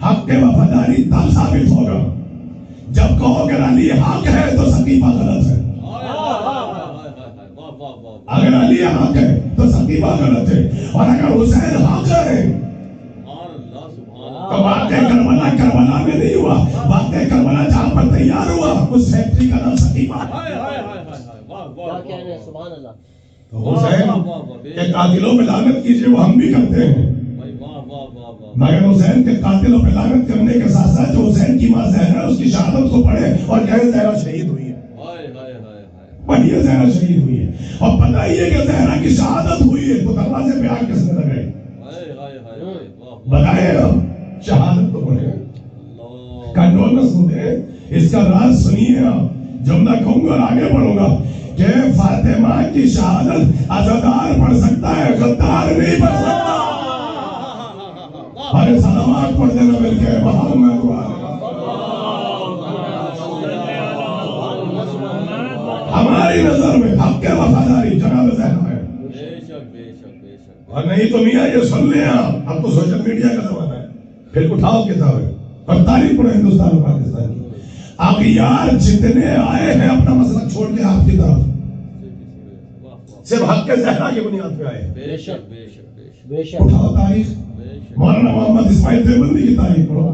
حق وفاداری تب ثابت ہوگا جب کہو کہ علی حق ہے تو سقیفہ غلط ہے، اگر علی حق ہے تو سقیفہ غلط ہے، اور اگر حسین حق ہے تو واقع کربلا میں نہیں ہوا، واقع کربلا جہاں پر تیار ہوا اس فیکٹری کا نام سقیفہ ہے۔ تو حسین کے قاتلوں پہ لعنت کیجئے، وہ ہم بھی کرتے ہیں، مگر حسین کے قاتلوں پہ لعنت کرنے کے ساتھ ساتھ جو حسین کی ماں زہرا اس کی شہادت کو پڑھے اور کہے زہرا شہید ہوئی ہے، پڑھیے زہرا شہید ہوئی ہے، اور بتائیے کہ زہرا کی شہادت ہوئی ہے تو دروازے پہ آگ کس نے لگائی، بتائیے گا شہادت تو پڑھے، کنڈولنس کو دے، اس کا راز سنیے آپ، جملہ کہوں گا اور آگے بڑھوں گا کہ فاطمہ کی شہادت عزادار پڑھ سکتا ہے، غدار نہیں پڑھ سکتا، ارے سلامات پڑھ دینا مل کے محمد ہماری نظر میں حق وفاداری جناب زہرا ہے، اور نہیں تو میاں یہ سن لیں آپ، اب تو سوشل میڈیا کا زمانہ ہے، پھر اٹھاؤ کتابیں اور تاریخ پڑھو ہندوستان اور پاکستان کی، اغیار جتنے آئے ہیں اپنا مسلک چھوڑ کے آپ کی طرف، صرف حق زہرا کی بنیاد پہ آئے، اٹھاؤ تاریخ، مولانا محمد اسماعیل دیوبندی کی تاریخ پڑھو،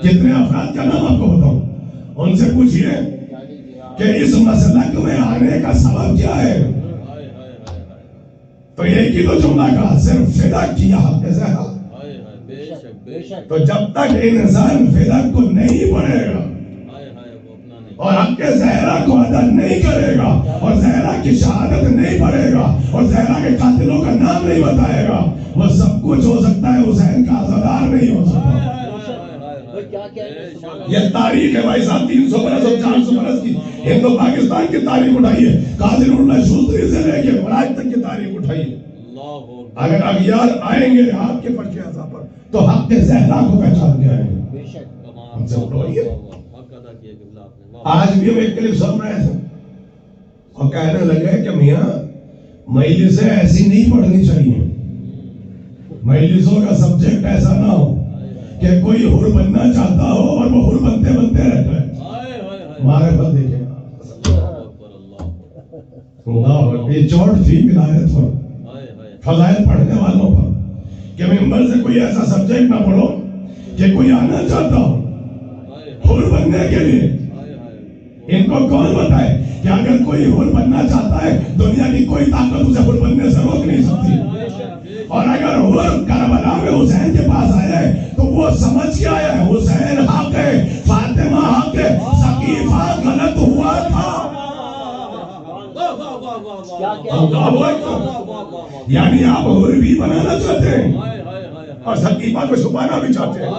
جتنے افراد کا نام آپ کو بتاؤں ان سے پوچھئے کہ اس مسلک میں آنے کا سبب کیا ہے، تو ایک ہی تو جملہ کہا، صرف فدا کیا حق زہرا، تو جب تک انسان فدا کو نہیں پڑھے گا اور حق زہرا کو ادا نہیں کرے گا اور زہرا کی شہادت نہیں پڑھے گا اور زہرا کے قاتلوں کا نام نہیں بتائے گا، وہ سب کچھ ہو سکتا ہے، حسین کا عزادار نہیں ہو سکتا۔ یہ تاریخ ہے بھائی صاحب، 300 برس اور 400 برس کی ہندو پاکستان کی تاریخ اٹھائیے، قاضی اللہ شوستری سے لے کے مراج تک کی تاریخ اٹھائیے، اگر اغیار آئیں گے آپ کے پرچے اعضاء پر تو حق زہرا کو پہچان کے آئیں گے، ہم سے اٹھوائیے۔ آج بھی ہم ایک کلپ سن رہے تھے اور کہنے لگے کہ میاں مجلسیں ایسی نہیں پڑھنی چاہیے، مجلسوں کا سبجیکٹ ایسا نہ ہو کہ کوئی حر بننا چاہتا ہو اور وہ حر بنتے بنتے رہ جائے، معرفت دیکھیں اللہ، یہ چوٹ تھی ولایت پر، فضائل پڑھنے والوں پر، کہ ممبر سے کوئی ایسا سبجیکٹ نہ پڑھو کہ کوئی آنا چاہتا ہو حر بننے کے لیے، ان کو کون بتائے کہ اگر کوئی حر بننا چاہتا ہے دنیا کی کوئی طاقت اسے حر بننے سے روک نہیں سکتی. اور اگر حر کربلا میں حسین کے پاس آیا ہے تو وہ سمجھ کے آیا ہے حسین حق ہے، فاطمہ حق ہے، ثقیفہ غلط ہوا تھا. یعنی آپ حر بھی بنانا چاہتے ہیں اور ثقیفہ کو چھپانا بھی چاہتے ہیں،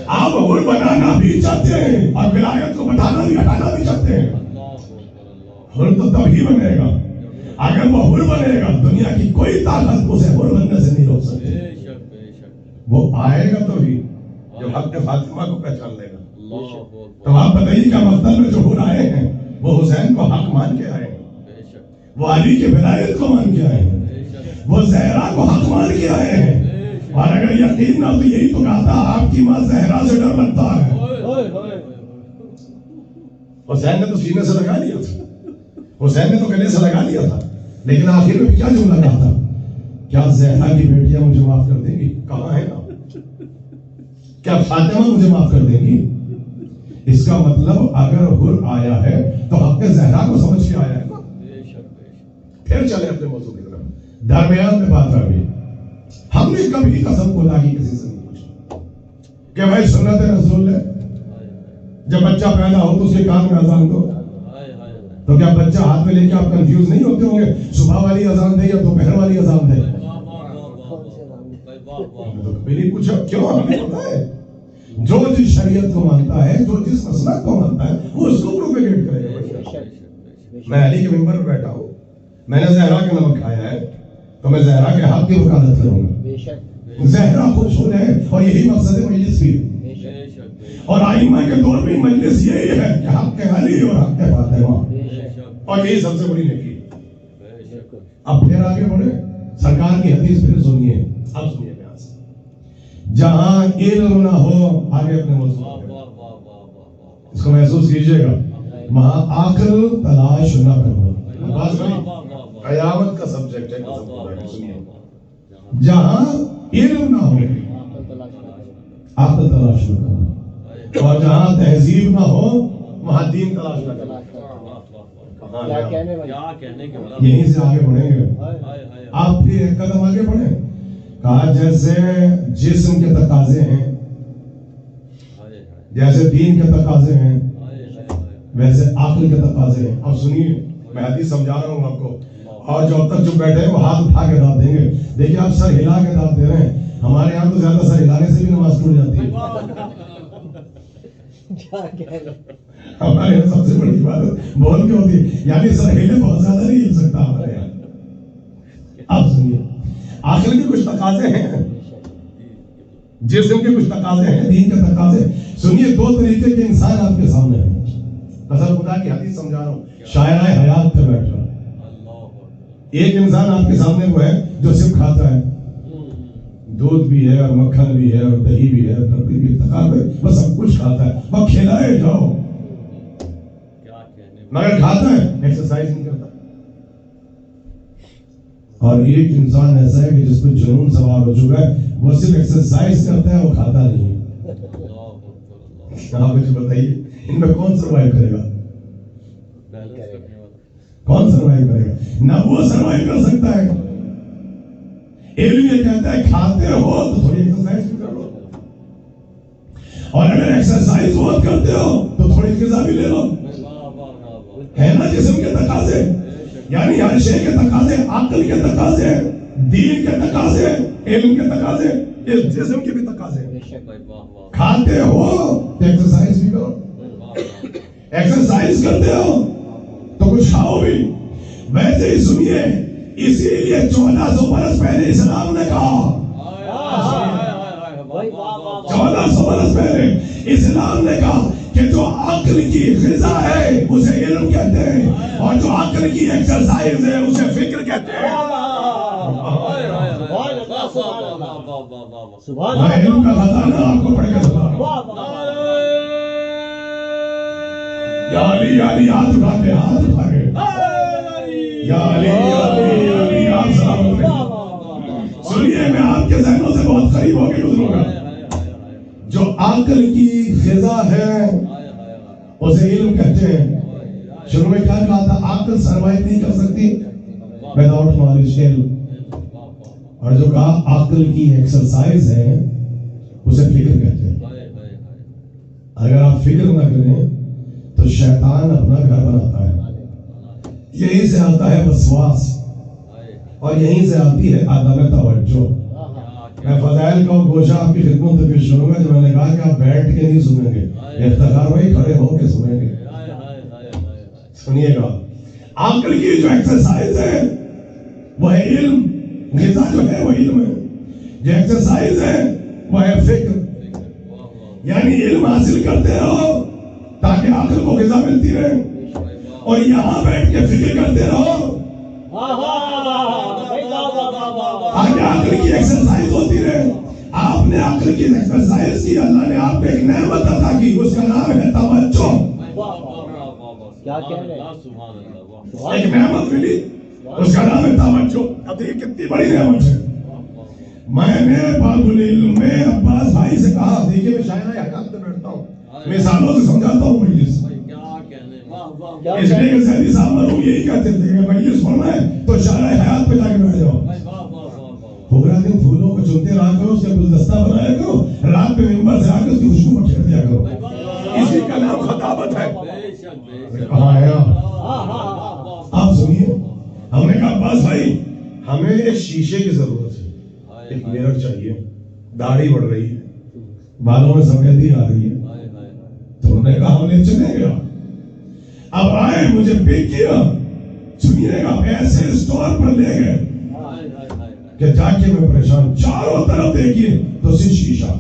آپ حر بنانا بھی چاہتے ہیں اور ولایت کو بٹھانا بھی ہٹانا بھی چاہتے ہیں. حر تو تب ہی بنے گا اگر وہ حر بنے گا، دنیا کی کوئی طاقت اسے حر بننے سے نہیں روک سکتی. وہ آئے گا تو ہی جب حق فاطمہ کو پہچان لے گا. تو آپ بتائیے کہ مقتل میں جو حر آئے ہیں وہ حسین کو حق مان کے آئے ہیں، وہ علی کی ولایت کو مان کے آئے ہیں، وہ زہرا کو حق مان کے آئے ہیں. اور اگر یقین نہ تو یہی تو کہا تھا آپ کی ماں زہرا سے ڈر لگتا ہے. حسین نے تو سینے سے لگا لیا تھا، حسین نے تو گلے سے لگا لیا تھا، لیکن آخر میں کیا جملہ کہا تھا؟ کیا زہرا کی بیٹیاں مجھے معاف کر دیں گی؟ کہاں ہے نا؟ کیا فاطمہ مجھے معاف کر دیں گی؟ اس کا مطلب اگر حر آیا ہے تو حق زہرا کو سمجھ کے آیا ہے نا. پھر چلے اپنے موضوع کی طرف. درمیان میں بات آ گئی، ہم نے کبھی قسم خدا کی کسی سے نہیں پوچھا کہ بھائی سنت رسول ہے جب بچہ پیدا ہو تو اس کے کان میں اذان دو. تو کیا بچہ ہاتھ میں لے کے آپ کنفیوز نہیں ہوتے ہوں گے صبح والی اذان دے یا دوپہر والی اذان دے؟ تو کبھی نہیں پوچھا. کیوں؟ ہمیں پتہ ہے جو جس شریعت کو مانتا ہے، جو جس مسلک کو مانتا ہے، وہ اس کو پروپیگیٹ کرے گا. میں علی کے ممبر پر بیٹھا ہوں، میں نے زہرا کا نمک کھایا ہے تو میں زہرا کے حق کی وکالت کروں گا. زہرا خوش ہو جائے اور یہی مقصد ہے مجلس کی. اور آئمہ کے دور میں مجلس یہی ہے کہ حق کے علی اور حق کے فاطمہ، اور یہی سب سے بڑی نیکی. اب پھر آگے بڑھے، سرکار کی حدیث پھر سنیے. اب سنیے بیان سے، جہاں علم نہ ہو، آگے اپنے موضوع اس کو محسوس کیجئے گا، وہاں عقل تلاش نہ کرو. قیامت کا سبجیکٹ ہے. جہاں علم نہ ہو عقل تلاش نہ کرو، اور جہاں تہذیب نہ ہو وہاں دین تلاش نہ کرو. یہیں سے آگے بڑھیں گے. آپ پھر ایک قدم آگے بڑھیں. کہا جیسے جسم کے تقاضے ہیں، جیسے دین کے تقاضے ہیں، ویسے عقل کے تقاضے ہیں. اب سنیے، میں حدیث سمجھا رہا ہوں آپ کو، اور جو اب تک چپ بیٹھے ہیں وہ ہاتھ اٹھا کے داد دیں گے. دیکھیے آپ سر ہلا کے داد دے رہے ہیں، ہمارے یہاں تو زیادہ سر ہلانے سے بھی نماز ٹوٹ جاتی ہے. ہمارے یہاں سب سے بڑی عبادت بول کے ہوتی ہے، یعنی سر ہلے بہت زیادہ نہیں ہل سکتا ہمارے یہاں. اب سنیے، عقل کے کچھ تقاضے ہیں، جسم کے کچھ تقاضے ہیں، دین کے تقاضے. سنیے، دو طریقے کے انسان آپ کے سامنے ہیں. قسم خدا کی حدیث سمجھا رہا ہوں، شاعرہ حیات پہ بیٹھ رہا. ایک انسان آپ کے سامنے وہ ہے جو صرف کھاتا ہے، دودھ بھی ہے اور مکھن بھی ہے اور دہی بھی ہے، کبھی بھی تقاضے، بس سب کچھ کھاتا ہے، بس کھلائے جاؤ، مگر کھاتا ہے، ایکسرسائز نہیں کرتا. اور ایک انسان ایسا ہے کہ جس پہ جنون سوار ہو چکا ہے، وہ صرف ایکسرسائز کرتا ہے، وہ کھاتا نہیں ہے. آپ مجھے بتائیے ان میں کون سروائیو کرے گا؟ کون سروائیو کرے گا؟ نہ وہ سروائیو کر سکتا ہے. علم یہ کہتا ہے کھاتے ہو تو تھوڑی ایکسرسائز بھی کر لو، اور اگر ایکسرسائز بہت کرتے ہو تو تھوڑی غذا بھی لے لو. ہے نا جسم کے تقاضے، یعنی ہر شے کے تقاضے، عقل کے تقاضے، دین کے تقاضے، علم کے تقاضے، اس جسم کے بھی تقاضے. کھاتے ہو تو ایکسرسائز بھی کرو، ایکسرسائز کرتے ہو تو کچھ کھاؤ بھی. ویسے ہی سنیے، اسی لیے 1400 برس پہلے اسلام نے کہا، 1400 برس پہلے اسلام نے کہا کہ جو عقل کی غذا ہے اسے علم کہتے ہیں، اور جو عقل کی ایکسرسائز ہے اسے فکر کہتے ہیں. میں علم کا خزانہ آپ کو پڑھ کے سنا رہا ہوں. یا علی یا علی، ہاتھ اٹھا کے، ہاتھ اٹھا کے، یا علی یا علی یا علی، آپ سلام علیکم. سنیے، میں آپ کے ذہنوں سے بہت قریب ہو کے گزروں گا. جو عقل کی غذا ہے اسے علم کہتے ہیں، نے کہا تھا عقل سروائیو نہیں کر سکتی وداؤٹ نالج علم، اور جو کہا عقل کی ایکسرسائز ہے اسے فکر کہتے ہیں. اگر آپ فکر نہ کریں تو شیطان اپنا گھر بناتا ہے. یہیں سے آتا ہے وسواس اور یہیں سے آتی ہے عدم توجہ. میں فضائل کا گوشہ آپ کی خدمت میں پیش کروں گا جو میں نے کہا کہ آپ بیٹھ کے نہیں سنیں گے، افتخار بھائی کھڑے ہو کے سنیں گے. سنیے گا، عقل کی جو ایکسرسائز ہے وہ ہے علم، غذا جو ہے وہ علم ہے. جو ایکسرسائز ہے وہ ہے فکر، یعنی علم حاصل کرتے رہو تاکہ عقل کو غذا ملتی رہے، اور یہاں بیٹھ کے فکر کرتے رہو آگے عقل کی ایکسرسائز ہوتی رہے. آپ نے عقل کی ایکسرسائز کی، اللہ نے آپ کو ایک نعمت عطا کی، اس کا نام ہے توجہ. کیا کہہ رہے ہیں؟ ایک نعمت ملی، اس کا نام ہے توجہ. اب دیکھیں کتنی بڑی نعمت ہے. میں نے باب العلم میں عباس بھائی سے کہا، دیکھیے میں شاعرہ حکام پہ بیٹھتا ہوں، مثالوں سے سمجھاتا ہوں مجلس. اس لیے کہ سیدی صاحب مرحوم یہی کہتے تھے کہ مجلس پڑھنا ہے تو شاعرہ حیات پہ جا کے بیٹھ جاؤ. پورا دن پھولوں کو چنتے رہا کرو، اس کا گلدستہ بنایا کرو، رات میں ممبر سے آ کے اس کی خوشبو کو چھیڑ دیا کرو. اسی کا نام خطابت ہے. کہاں ہے آپ سنیے. ہم نے کہا عباس بھائی ہمیں ایک شیشے کی ضرورت ہے، ایک میرر چاہیے، داڑھی بڑھ رہی ہے، بالوں میں سفیدی آ رہی ہے. تو انہوں نے کہا ہم لے چلیں گے. اب آئے مجھے پک کیا، سنیے گا ایسے اسٹور پر لے گئے کہ جا کے میں پریشان. چاروں طرف دیکھیے تو صرف شیشہ،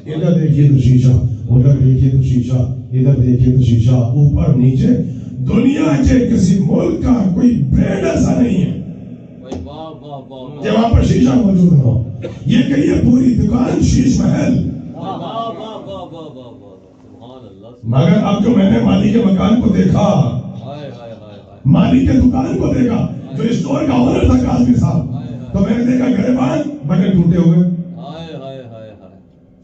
ادھر دیکھیے تو شیشہ، ادھر دیکھیے تو شیشہ، ادھر دیکھیے تو شیشہ، اوپر نیچے. دنیا کے کسی ملک کا کوئی برانڈ ایسا نہیں ہے کہ وہاں پر شیشہ موجود ہو. یہ کہیے پوری دکان شیش محل. مگر اب جو میں نے مالی کے مکان کو دیکھا، مالی کے دکان کو دیکھا، جو اسٹور کا اونر تھا قاسمی صاحب، تو میں نے دیکھا گریبان بٹن ٹوٹے ہوئے،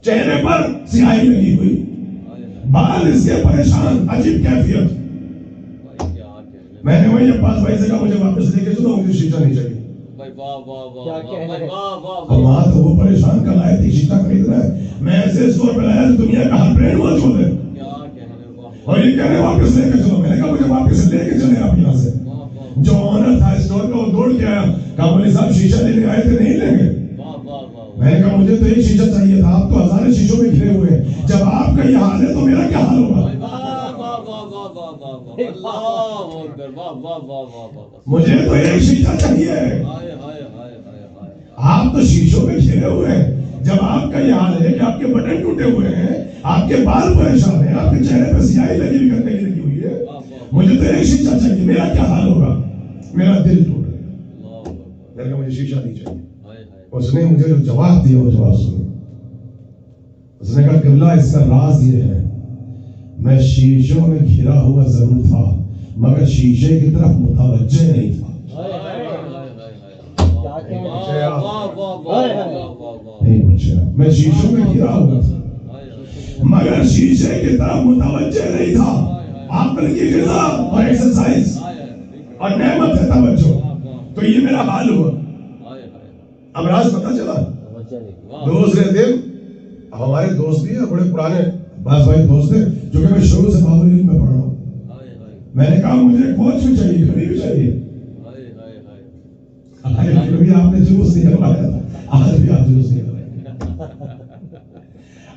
چہرے پر سیاہی لگی ہوئی، بال اس کے پریشان، عجیب کیفیت. میں نے وہی عباس بھائی سے کہا مجھے واپس لے کے چلو، مجھے شیشہ نہیں چاہیے. اب وہاں تو وہ پریشان کل آئے تھی شیشہ خرید رہا ہے. میں ایسے اسٹور پہ لایا دنیا کا ہر برانڈ موجود ہے، اور یہ کہہ رہے واپس لے کے چلو. میں نے کہا مجھے واپس لے کے چلے آپ یہاں سے. جو آنر تھا اسٹور کا وہ دوڑ کے آیا، کہا مولوی صاحب شیشہ لینے آئے تھے نہیں لیں گے؟ میں نے کہا مجھے تو ایک شیشہ چاہیے تھا، آپ تو ہزاریں شیشوں میں گھرے ہوئے ہیں. جب آپ کا یہ حال ہے تو میرا کیا حال ہوگا؟ مجھے تو ایک شیشہ چاہیے. آپ تو شیشوں میں گھرے ہوئے ہیں. جب آپ کا یہ حال ہے کہ آپ کے بٹن ٹوٹے ہوئے ہیں، آپ کے بال پریشان ہیں، آپ کے چہرے پہ سیاہی لگی ہوئی ہے، مجھے تو ایک شیشہ چاہیے، میرا کیا حال ہوگا؟ میرا دل ٹوٹ گیا. میں نے کہا مجھے شیشہ نہیں چاہیے. اس نے مجھے جو جواب دیا وہ جواب سنو. اس نے کہا قبلہ اس کا راز یہ ہے، میں شیشوں میں گھرا ہوا ضرور تھا مگر شیشے کی طرف متوجہ نہیں تھا. میں شیشوں میں گھرا ہوا تھا مگر شیشے کی طرف متوجہ نہیں تھا. عقل کی غذا اور ایکسرسائز اور نعمت ہے توجہ. تو یہ میرا حال ہوا. اب راز پتہ چلا. دوسرے دن ہمارے دوست بھی ہیں، بڑے پرانے عباس بھائی دوست ہیں، جو کہ میں شروع سے باب العلم میں پڑھ رہا ہوں. میں نے کہا مجھے کوچ بھی چاہیے، گھڑی بھی چاہیے. کبھی آپ نے جلوس نہیں کروایا تھا، آج بھی آپ جلوس نہیں کروایا.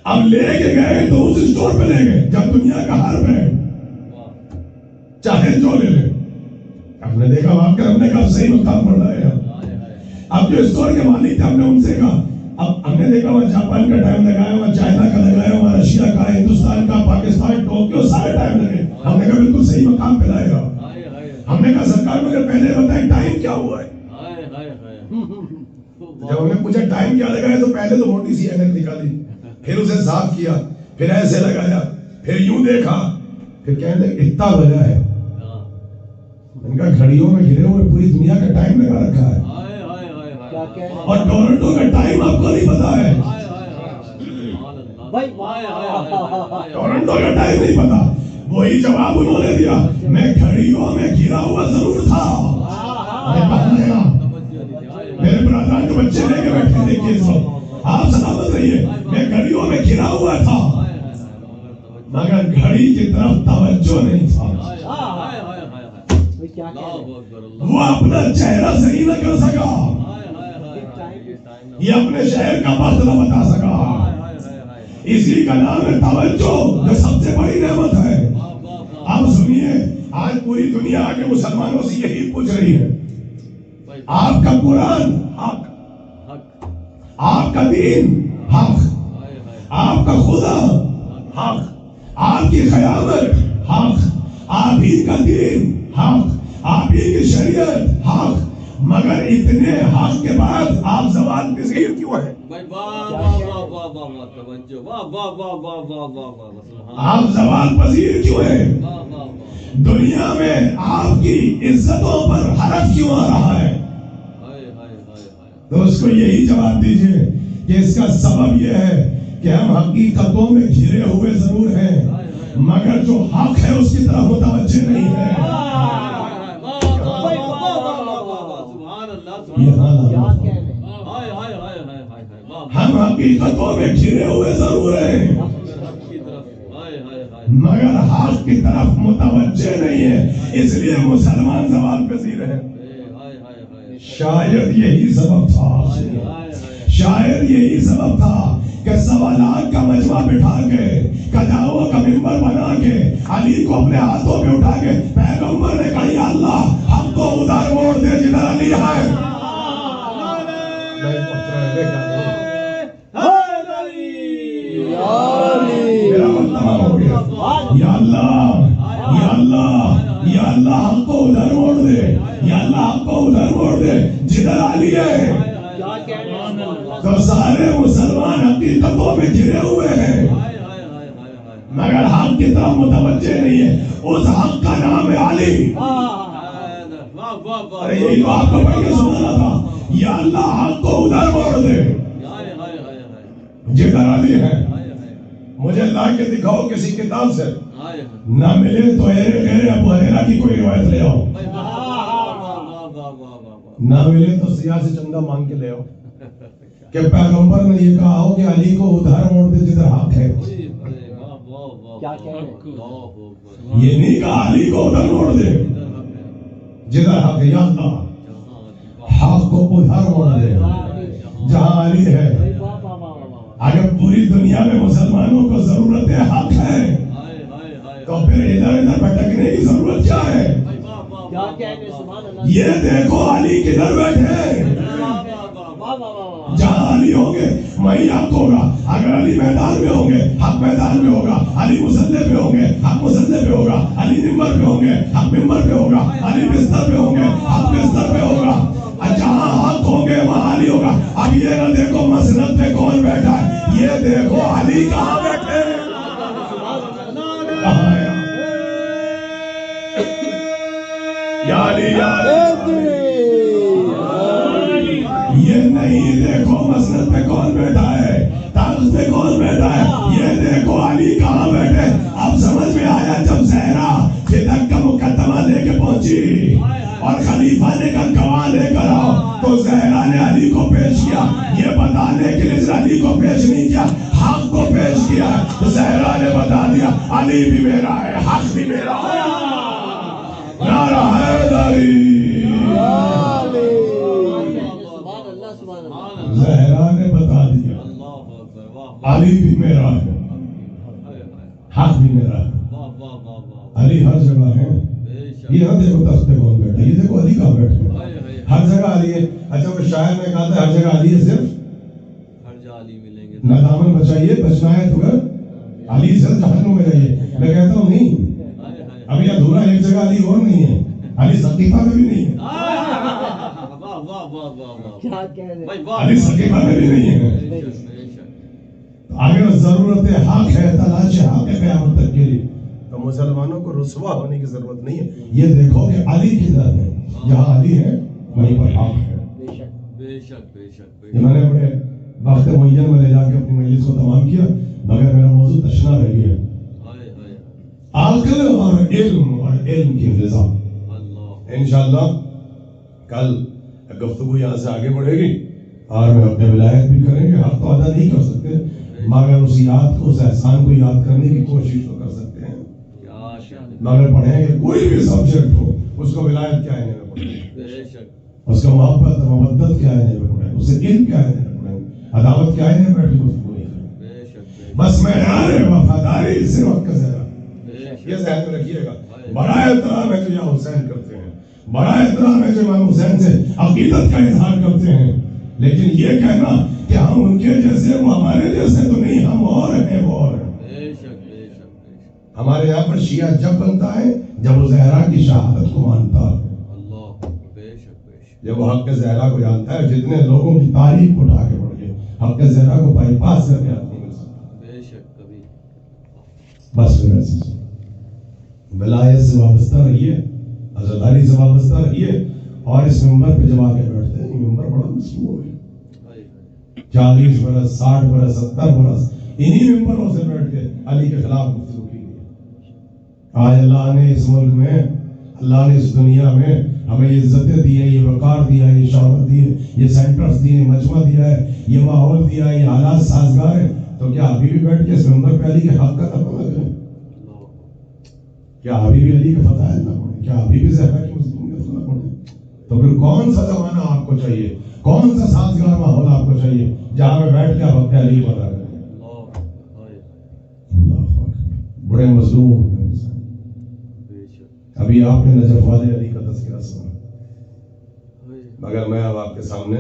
اب لے کے گئے تو اس اسٹور پہ لے گئے جب دنیا کا ہر برانڈ چاہے جو لے لے. ہم نے دیکھا واقعہ، ہم نے کہا صحیح مقام پڑ رہا ہے. اب جو اسٹور کے مالک تھے ہم نے ان سے کہا، اب ہم نے دیکھا وہاں جاپان کا ٹائم لگایا، وہاں چائنا کا لگایا، وہاں رشیا کا، ہندوستان کا، پاکستان، ٹوکیو، سارے ٹائم لگے. ہم نے کہا بالکل صحیح مقام پہ لائے گا. ہم نے کہا سرکار مگر پہلے بتائیں ٹائم کیا ہوا ہے. جب ہم نے پوچھا ٹائم کیا لگا ہے تو پہلے تو موٹی سی اینک نکالی، پھر اسے صاف کیا، پھر ایسے لگایا، پھر یوں دیکھا، پھر کہنے لگے اتنا بجا ہے. ان کا گھڑیوں میں گھرے ہوئے پوری دنیا کا ٹائم لگا رکھا ہے. اور ٹورنٹو کا ٹائم آپ کو نہیں پتا ہے. ٹورنٹو کا ٹائم نہیں پتا. وہی جواب انہوں نے دیا، میں گھڑیوں میں گھرا ہوا ضرور تھا. میرے برادران کے بچے لے کے بیٹھے دیکھیے اس وقت، آپ سلامت رہیے، میں گھڑیوں میں گھرا ہوا تھا مگر گھڑی کی طرف توجہ نہیں تھا. وہ اپنا چہرہ صحیح نہ کر سکا، یہ اپنے شہر کا وقت نہ بتا سکا. اسی کا نام ہے توجہ، جو سب سے بڑی نعمت ہے. آپ سنیے، آج پوری دنیا کے مسلمانوں سے یہی پوچھ رہی ہے، آپ کا قرآن حق، آپ کا دین حق، آپ کا خدا حق، آپ کی قیامت حق، آپ ہی کا دین حق، آپ ہی کی شریعت حق، مگر اتنے حق کے بعد آپ زبان پذیر کیوں ہیں؟ آپ زبان پذیر کیوں ہیں؟ دنیا میں آپ کی عزتوں پر حرف کیوں آ رہا ہے؟ تو اس کو یہی جواب دیجئے کہ اس کا سبب یہ ہے کہ ہم حقیقتوں میں گھرے ہوئے ضرور ہیں مگر جو حق ہے اس کی طرف متوجہ نہیں ہے. ہم حقیقتوں میں گھرے ہوئے ضرور ہیں مگر حق کی طرف متوجہ نہیں ہے، اس لیے مسلمان زبان پذیر ہیں. شاید یہی سبب تھا، شاید یہی سبب تھا کہ سوالات کا مجمع بٹھا کے، کجاؤں کا منبر بنا کے، علی کو اپنے ہاتھوں پہ اٹھا کے پیغمبر نے کہا یا اللہ حق کو ادھر موڑ دے جدھر علی ہے. میرا وقت تمام ہو گیا. یا اللہ، یا اللہ، یا اللہ حق کو ادھر موڑ دے، یا اللہ حق کو ادھر موڑ دے جدھر علی ہے. تو سارے مسلمان حقیقتوں میں گھرے ہوئے ہیں مگر حق کی طرف متوجہ نہیں ہے. اس حق کا نام ہے علی. ارے یہی تو آپ کو پڑھ کے سنانا تھا، یا اللہ حق کو ادھر موڑ دے جدھر علی ہے. مجھے لا کے دکھاؤ کسی کتاب سے، نہ ملے تو غیر ابو ہریرہ کی کوئی روایت لے آؤ، نہ ملے تو سیاہ سے چندہ مانگ کے لے آؤ کہ پیغمبر نے یہ کہا ہو کہ علی کو ادھر موڑ دے جدھر حق ہے. یہ نہیں کہا علی کو ادھر موڑ دے جدھر حق ہے. یا اللہ حق کو ادھر موڑ دے جہاں علی ہے. اگر پوری دنیا میں مسلمانوں کو ضرورت حق ہے تو پھر ادھر ادھر بھٹکنے کی ضرورت کیا ہے؟ یہ دیکھو علی کدھر بیٹھے. جہاں علی ہوں گے وہیں حق ہوگا. اگر علی میدان میں ہوں گے حق میدان میں ہوگا، علی مصلی پہ ہوں گے حق مصلی پہ ہوگا، علی ممبر پہ ہوں گے حق ممبر پہ ہوگا، علی بستر پہ ہوں گے حق بستر پہ ہوگا. جہاں حق ہوں گے وہاں علی ہوگا. اب یہ نہ دیکھو مسند پہ کون بیٹھا ہے، یہ دیکھو علی کہاں بیٹھے. یا علی یا علی. یہ نہیں دیکھو مسند پہ کون بیٹھا ہے، تخت پہ کون بیٹھا ہے، یہ دیکھو علی کہاں بیٹھے. اب سمجھ میں آیا جب زہرا فدق کا مقدمہ لے کے پہنچی اور خلیفہ نے کہا گواہ لے کر آؤ تو زہرا نے علی کو پیش کیا. یہ بتانے کے لیے علی کو پیش نہیں کیا، حق کو پیش کیا. زہرا نے بتا دیا علی بھی میرا ہے، حق بھی میرا ہے. نعرہ حیدری. زہرا نے بتا دیا علی بھی میرا ہے، حق بھی میرا ہے. علی ہر جگہ ہے. یہ نہ دیکھو تخت پہ کون بیٹھا، یہ دیکھو علی کہاں بیٹھے. ہر جگہ علی ہے. اچھا وہ شاعر نے کہا تھا ہر جگہ علی ہے، صرف ہر جگہ علی ملیں گے. نہ دامن بچائیے، بچنا ہے تو علی سے جہنم میں رہیے. میں کہتا ہوں نہیں، ابھی ادھورا ایک جگہ علی اور نہیں ہے، علی سقیفہ میں بھی نہیں ہے، علی سقیفہ میں بھی نہیں ہے. اگر ضرورت حق ہے، تلاش حق ہے قیامت تک کے لیے، تو مسلمانوں کو رسوا ہونے کی ضرورت نہیں ہے. یہ دیکھو کہ علی کدھر ہے، جہاں علی ہے وہیں پر حق ہے. بے شک بے شک. میں نے بڑے وقت معین میں لے جا کے اپنی مجلس کو تمام کیا مگر میرا موضوع تشنا رہ گیا. عقل اور علم کی غذا. انشاءاللہ کل گفتگو یہاں سے آگے بڑھے گی اور میں اپنے ولایت بھی کریں گے. آپ تو ادا نہیں کر سکتے مگر اس یاد کو، اس احسان کو یاد کرنے کی کوشش تو کر سکتے ہیں. مگر پڑھیں گے کوئی بھی سبجیکٹ ہو، اس کو ولایت کیا ہے اس کا محبت اور مودت کیا ہے پڑھیں، اس سے علم کیا ہے پڑھیں، عداوت کیا ہے بیٹھ کے گفتگو نہیں کریں. بس معیار وفاداری سے وقت کا ذرا یہ ذہن میں رکھیے گا. بڑا احترام ہے جو یہاں حسین کرتے ہیں، بڑا احترام ہے جو امام حسین سے عقیدت کا اظہار کرتے ہیں، لیکن یہ کہنا کہ ہم ان کے جیسے وہ ہمارے جیسے تو نہیں، ہم اور ہیں وہ اور ہیں. ہمارے یہاں پر شیعہ جب بنتا ہے جب وہ زہرا کی شہادت کو مانتا ہے، جب وہ حق زہرا کو جانتا ہے. جتنے لوگوں کی تاریخ اٹھا کے پڑھ گئے، حق زہرا کو بائی پاس کر کے آدمی مل سکتا. بس میرا عزیز، ولایت سے وابستہ رہیے، عزاداری سے وابستہ رہیے. اور اس ممبر پہ جب آ کے بیٹھتے ہیں، یہ ممبر بڑا مسموع ہے. 40 برس 60 برس 70 برس انہی ممبروں سے بیٹھ کے علی کے خلاف گفتگو کی گئی. آج اللہ نے اس ملک میں، اللہ نے اس دنیا میں ہمیں یہ عزتیں دی ہیں، یہ وقار دیا ہے، یہ شہرت دی ہے، یہ سینٹرز دیے، مجمع دیا ہے، یہ ماحول دیا ہے، یہ حالات سازگار ہیں. تو کیا ابھی بھی بیٹھ کے اس ممبر پہ علی کے حق کا تقاضا کریں؟ کیا ابھی بھی علی کا فتح نہ پڑھیں؟ کیا ابھی بھی زہرا کی مظلومیت نہ پڑھیں؟ تو پھر کون سا زمانہ آپ کو چاہیے، کون سا سازگار ماحول آپ کو چاہیے جہاں میں بیٹھ کے آپ حق علی کو ادا کریں؟ بڑے مظلوم ہیں. ابھی آپ نے نجف والے علی کا تذکرہ سنا، مگر میں اب آپ کے سامنے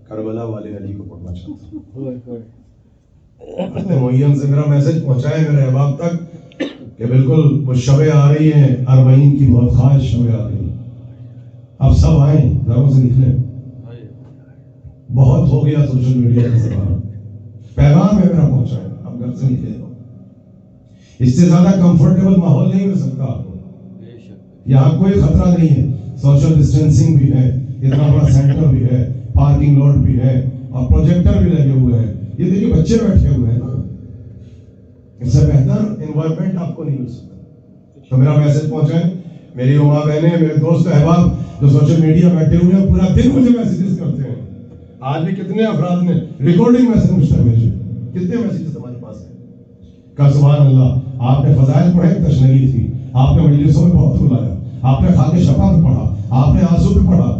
کربلا والے علی کو پڑھنا چاہتا ہوں. معین سے میرا میسج پہنچائے میرے احباب تک کہ بالکل وہ شبیں آ رہی ہیں، 40 کی بہت خواہش شبیں آ رہی ہیں. اب سب آئیں، گھروں سے نکلیں، بہت ہو گیا سوشل میڈیا کا زمانہ. پیغام ہے میرا پہنچائیں، اب گھر سے نکلیں. اس سے زیادہ کمفرٹیبل ماحول نہیں مل سکتا آپ کو. یہاں کوئی خطرہ نہیں ہے، سوشل ڈسٹینسنگ بھی ہے، اتنا بڑا سینٹر بھی ہے، پارکنگ لاٹ بھی ہے اور پروجیکٹر بھی لگے ہوئے ہیں. یہ دیکھیے بچے بیٹھے ہوئے ہیں نا، اس سے بہتر انوائرمنٹ آپ کو نہیں مل سکتا. تو میرا میسج پہنچائیں. میری ماں بہنیں، میرے دوست احباب جو سوشل میڈیا بیٹھے ہوئے ہیں، پورا دن مجھے میسیجز کرتے ہیں. آج بھی کتنے افراد نے ریکارڈنگ میسج مجھ تک بھیجے، کتنے میسیجز ہمارے پاس ہیں. کہ سبحان اللہ، آپ نے فضائل پڑھے، تشنگی تھی، آپ نے مجلسوں میں بہت رلایا، آپ نے خاک شفا پہ پڑھا، آپ نے آنسو پہ پڑھا.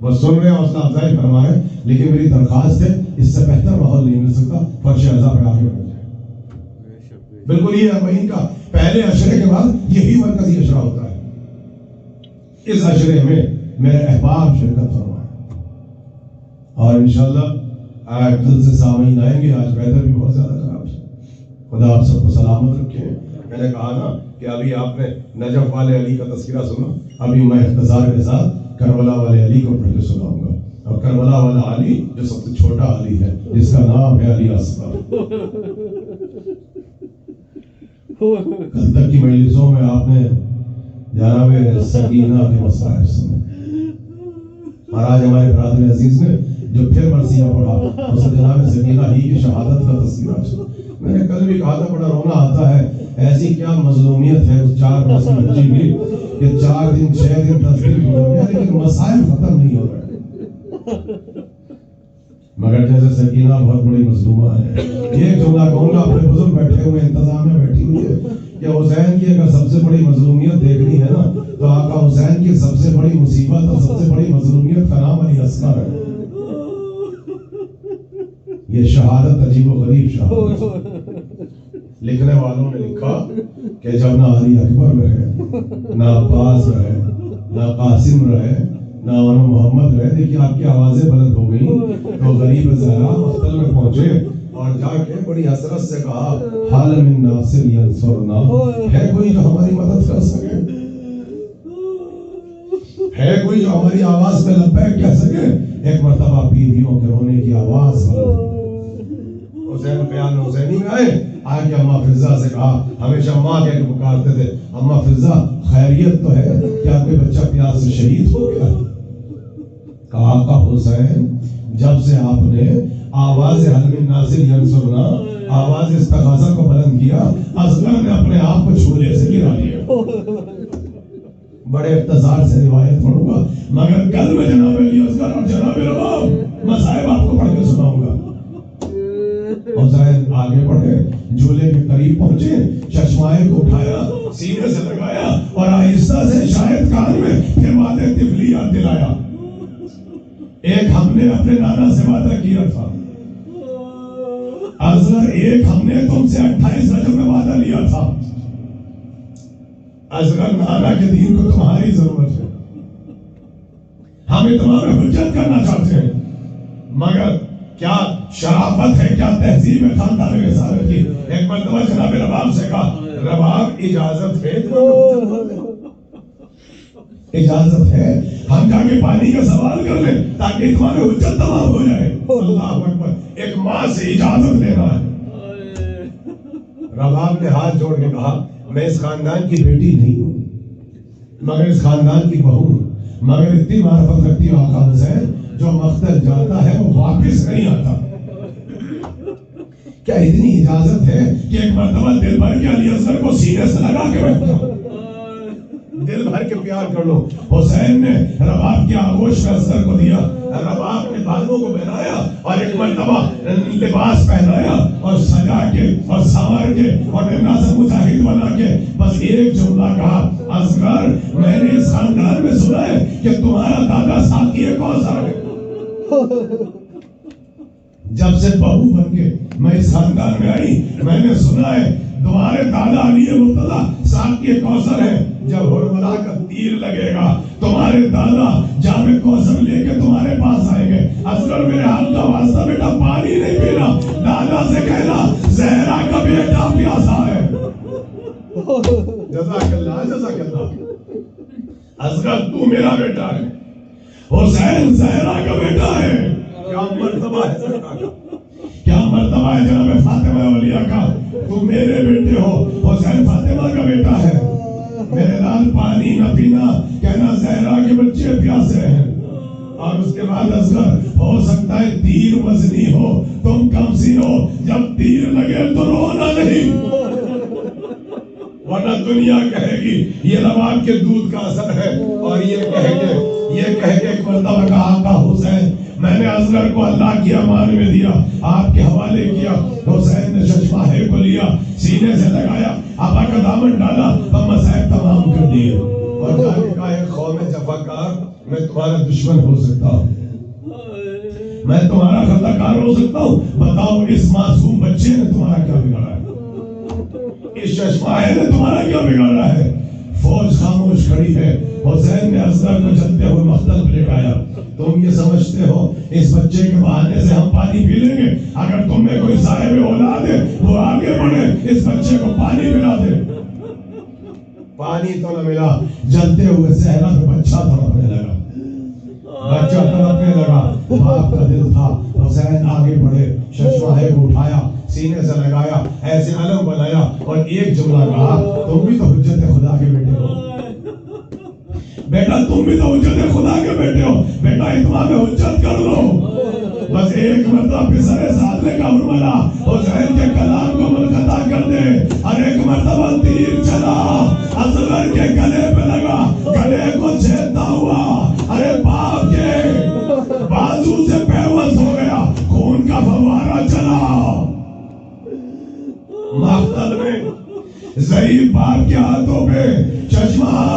بس سن رہے ہیں، حوصلہ افزائی فرما رہے ہیں، لیکن میری درخواست ہے اس سے بہتر ماحول نہیں مل سکتا. فرش اعضاء پہ آگے بڑھ جائے. بالکل یہ 40 کا پہلے عشرے کے بعد یہی مرکزی عشرہ ہوتا ہے. اس عشرے میں میرے احباب شرکت فرمائیں اور انشاءاللہ کل سے سامعین آئیں گے. آج ویدر بھی بہت زیادہ خراب ہے. خدا آپ سب کو سلامت رکھے. میں نے کہا نا کہ ابھی آپ نے نجف والے علی کا تذکرہ سنا، ابھی میں اختصار کے ساتھ کربلا والے علی کو پڑھ کے سناؤں گا. اور کربلا والا علی جو سب سے چھوٹا علی ہے، جس کا نام ہے علی اصغر. کل تک کی مجلسوں میں آپ نے جناب سکینہ کے مصائب سنے، اور آج ہمارے برادر عزیز نے جو پھر مرثیہ پڑھا اس سے جناب سکینہ ہی کی شہادت کا تذکرہ سنا. میں نے کل بھی کہا تھا بڑا رونا آتا ہے، ایسی کیا مظلومیت ہے اس 4 برس کی بچی کی کہ 4 دن 6 دن 10 دن گزر گئے لیکن مسائل ختم نہیں ہو رہے. مگر جیسے سکینہ بہت بڑی مظلومہ ہے. ایک جملہ کہوں گا، اپنے بزرگ بیٹھے ہوئے، انتظامیہ بیٹھی ہوئی ہے، کہ حسین کی اگر سب سے بڑی مظلومیت دیکھنی ہے نا تو آقا حسین کی سب سے بڑی مصیبت اور سب سے بڑی مظلومیت کا نام علی اصغر ہے. یہ شہادت عجیب و غریب شہادت. لکھنے والوں نے لکھا کہ جب نہ علی اکبر رہے، نہ عباس رہے، نہ قاسم رہے، نہ محمد رہے، دیکھیے آپ کی آوازیں بلند ہو گئی تو غریب زہرا مختل میں پہنچے اور جا کے بڑی حسرت سے کہا، حال من ناصر ینصرنا، ہے کوئی جو ہماری مدد کر سکے، ہے کوئی جو ہماری آواز پہ لبیک کہہ سکے. ایک مرتبہ بیویوں کے رونے کی آواز بلند. حسین بیان حسینی میں آئے، آگے اماں فضہ سے کہا، ہمیشہ ماں کہہ کے پکارتے تھے، اماں فضہ خیریت تو ہے، کیا کوئی بچہ پیاس سے شہید ہو گیا؟ کہا آقا حسین جب سے آپ نے آواز حل من ناصر ینصرنا، آواز استغاثہ کو بلند کیا، اصغر نے اپنے آپ کو چھولے سے گرا لیا۔ بڑے اختصار سے روایت پڑھوں گا، مگر کل میں جناب علی اصغر اور جناب رباب مصائب آپ کو پڑھ کے سناؤں گا۔ حسین آگے بڑھے، جھولے کے قریب پہنچے، چشمائے کو اٹھایا، سینے سے لگایا اور آہستہ سے شاید کان میں پھر وعدے طفلی یاد دلایا۔ ایک ہم نے اپنے نانا سے وعدہ کیا تھا، اصغر ایک ہم نے تم سے 28 رجب میں وعدہ لیا تھا، اصغر نانا کے دین کو تمہاری ضرورت ہے، ہم اتمام حجت کرنا چاہتے ہیں، مگر کیا شرافت ہے، کیا تہذیب ہے خاندان رسالت کی۔ ایک مرتبہ جناب رباب سے کہا، رباب اجازت ہے، اجازت ہے ہم جا کے پانی کا سوال کر لیں تاکہ اتمام حجت تمام ہو جائے۔ اللہ اکبر، ایک ماں سے اجازت لینا ہے۔ رباب نے ہاتھ جوڑ کے کہا، میں اس خاندان کی بیٹی نہیں ہوں، مگر اس خاندان کی بہو ہوں، مگر اتنی معرفت رکھتی ہوں آقا حسین، جو مقتل جاتا ہے وہ واپس نہیں آتا۔ کیا اتنی اجازت ہے کہ ایک مرتبہ دل بھر کے علی اصغر کو سینے سے لگا کے بیٹھ جاؤ، دل بھر کے پیار کر لو۔ حسین نے رباب کی آغوش میں اصغر کو دیا، رباب نے بالوں کو بنایا اور ایک مرتبہ لباس پہنایا اور سجا کے اور سنوار کے اور ناظر مجاہد بنا کے بس ایک جملہ کہا، اصغر میں نے اس خاندان میں سنا ہے کہ تمہارا دادا ساقی کوثر ہے۔ جب سے بہو بن کے میں اس خاندان میں آئی، میں نے سنا ہے تمہارے دادا علی مرتضی ساقی کوثر ہے۔ جب حرملا کا تیر لگے گا تمہارے دادا جام کوثر لے کے تمہارے پاس آئیں گے۔ اصغر میرے ہاتھ کا واسطہ، بیٹا پانی نہیں پینا، دادا سے کہنا زہرا کا بیٹا پیاسا ہے۔ جزاک اللہ، جزاک اللہ۔ اصغر تو میرا بیٹا ہے، حسین زہرا کا بیٹا ہے۔ کیا مرتبہ ہے زہرا کا، کیا مرتبہ ہے جناب فاطمہ اولیاء کا، تم میرے بیٹے ہو، حسین فاطمہ کا بیٹا ہے۔ میرے لال پانی نہ پینا، کہنا زہرا کے بچے پیاسے ہیں۔ اور اس کے بعد اصغر ہو سکتا ہے تیر وزنی ہو، تم کم سی ہو، جب تیر لگے تو رونا نہیں، ورنہ دنیا کہے گی یہ رباب کے دودھ کا اثر ہے، اور یہ کہے گے ایک مرتبہ کا آقا حسین میں نے اصغر کو اللہ کی امان میں دیا، آپ کے حوالے کیا۔ حسین نے چشماہے کو لیا، سینے سے لگایا، آقا کا دامن ڈالا، ہم مسائب تمام کر دیے اور جا کے کہا، ایک قوم جفاکار میں تمہارا دشمن ہو سکتا ہوں، میں تمہارا خطاکار ہو سکتا ہوں، بتاؤ اس معصوم بچے نے تمہارا کیا بگاڑا ہے، اس چشماہے نے تمہارا کیا بگاڑا ہے۔ فوج خاموش کھڑی ہے، حسین نے اصغر کو جلتے ہوئے مختل پہ لٹایا، تم یہ سمجھتے ہو اس بچے کے بہانے سے ہم پانی پی لیں گے؟ اگر تم میں کوئی صاحب اولاد ہے وہ آگے بڑھے، اس بچے کو پانی پلا دے۔ پانی تو نہ ملا، جلتے ہوئے صحرا پہ بچہ تڑپنے لگا، بچہ تڑپنے لگا، باپ کا دل تھا۔ حسین آگے بڑھے، چشماہے کو اٹھایا، سینے سے لگایا، ایسے علم بنایا اور ایک جملہ کہا، تم بھی تو حجت خدا کے بیٹے ہو بیٹا، تم بھی تو حجت خدا کے بیٹے ہو بیٹا، اتمام حجت کر لو۔ بس ایک مرتبہ پسرے سادلے کا حرملا حسین کے کلام کو منقطع کر دے، اور ایک مرتبہ تیر چلا، اصغر کے گلے پہ لگا، گلے کو چھیدتا ہوا، ارے باپ کے بازو سے پیوست ہو گیا، خون کا فوارہ چلا۔ مقتل میں ضعیف باپ کے ہاتھوں پہ چشمہ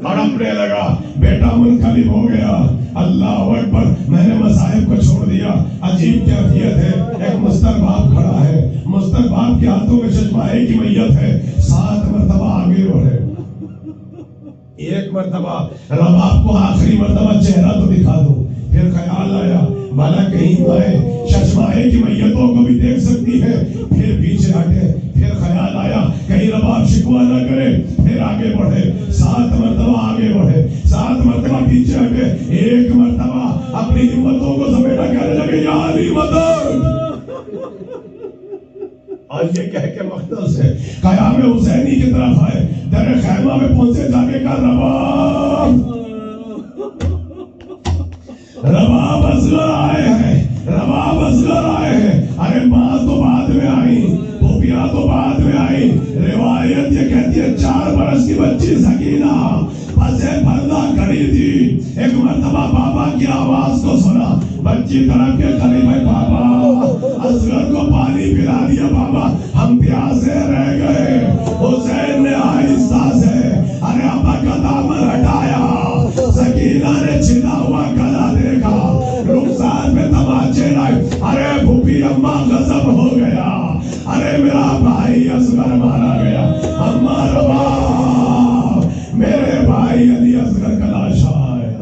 تڑپنے لگا، بیٹا منقلب ہو گیا۔ اللہ اکبر، میں نے مصائب کو چھوڑ دیا۔ عجیب کیفیت ہے، ایک مستر باپ کھڑا ہے، مستر باپ کے ہاتھوں میں چشماہے کی میت ہے، 7 مرتبہ آگے بڑھے۔ ایک مرتبہ رباب کو آخری مرتبہ چہرہ تو دکھا دو، پھر خیال آیا بھلا کہیں مائیں چشماہے کی میتوں کو بھی دیکھ سکتی ہے، پھر پیچھے ہٹے، پھر خیال آیا کہیں رباب شکوہ نہ کرے، پھر آگے بڑھے، 7 مرتبہ آگے بڑھے، 7 مرتبہ پیچھے ہٹے، ایک مرتبہ اپنی ہمتوں کو سمیٹا کہنے لگے یا علی مدد، اور یہ کہہ کے مقتل سے قیام حسینی کی طرف آئے، در خیمہ میں پہنچے، جا کے کہا رباب اصغر آئے ہیں، رباب اصغر آئے ہیں. ارے ماں تو بعد میں آئی، پھوپھیاں تو بعد میں آئی. روایت یہ کہتی ہے 4 برس کی بچی سکینہ پسے پردہ کھڑی تھی. ایک مرتبہ بابا کی آواز کو سنا، بچی طرف کے قریب ہے، بابا اصغر کو پانی پلا دیا، بابا ہم پیاسے رہ گئے. حسین نے آہستہ سے ارے ابا کا دامن ہٹایا. سکینہ نے چھنا ہوا گلا دیکھا، رخسار پہ تماچے لائے. ارے پھوپھی اماں غضب ہو گیا، ارے میرا بھائی اصغر مارا گیا. اماں رباب میرے بھائی علی اصغر کا لاشا آیا.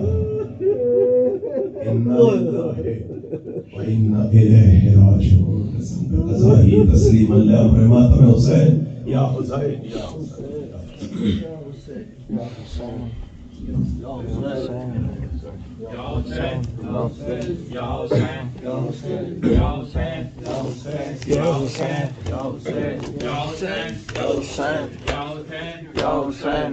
وَإِنَّ إِلَيْهِ رَاجِعُونَ. قسم پہ قضائی تسلیم اللہ امر ماتم حسین یا حسین یا حسین یا حسین یا حسین یا حسین یا حسین یا حسین یا حسین یا حسین یا حسین یا حسین یا حسین یا حسین یا حسین یا حسین یا حسین یا حسین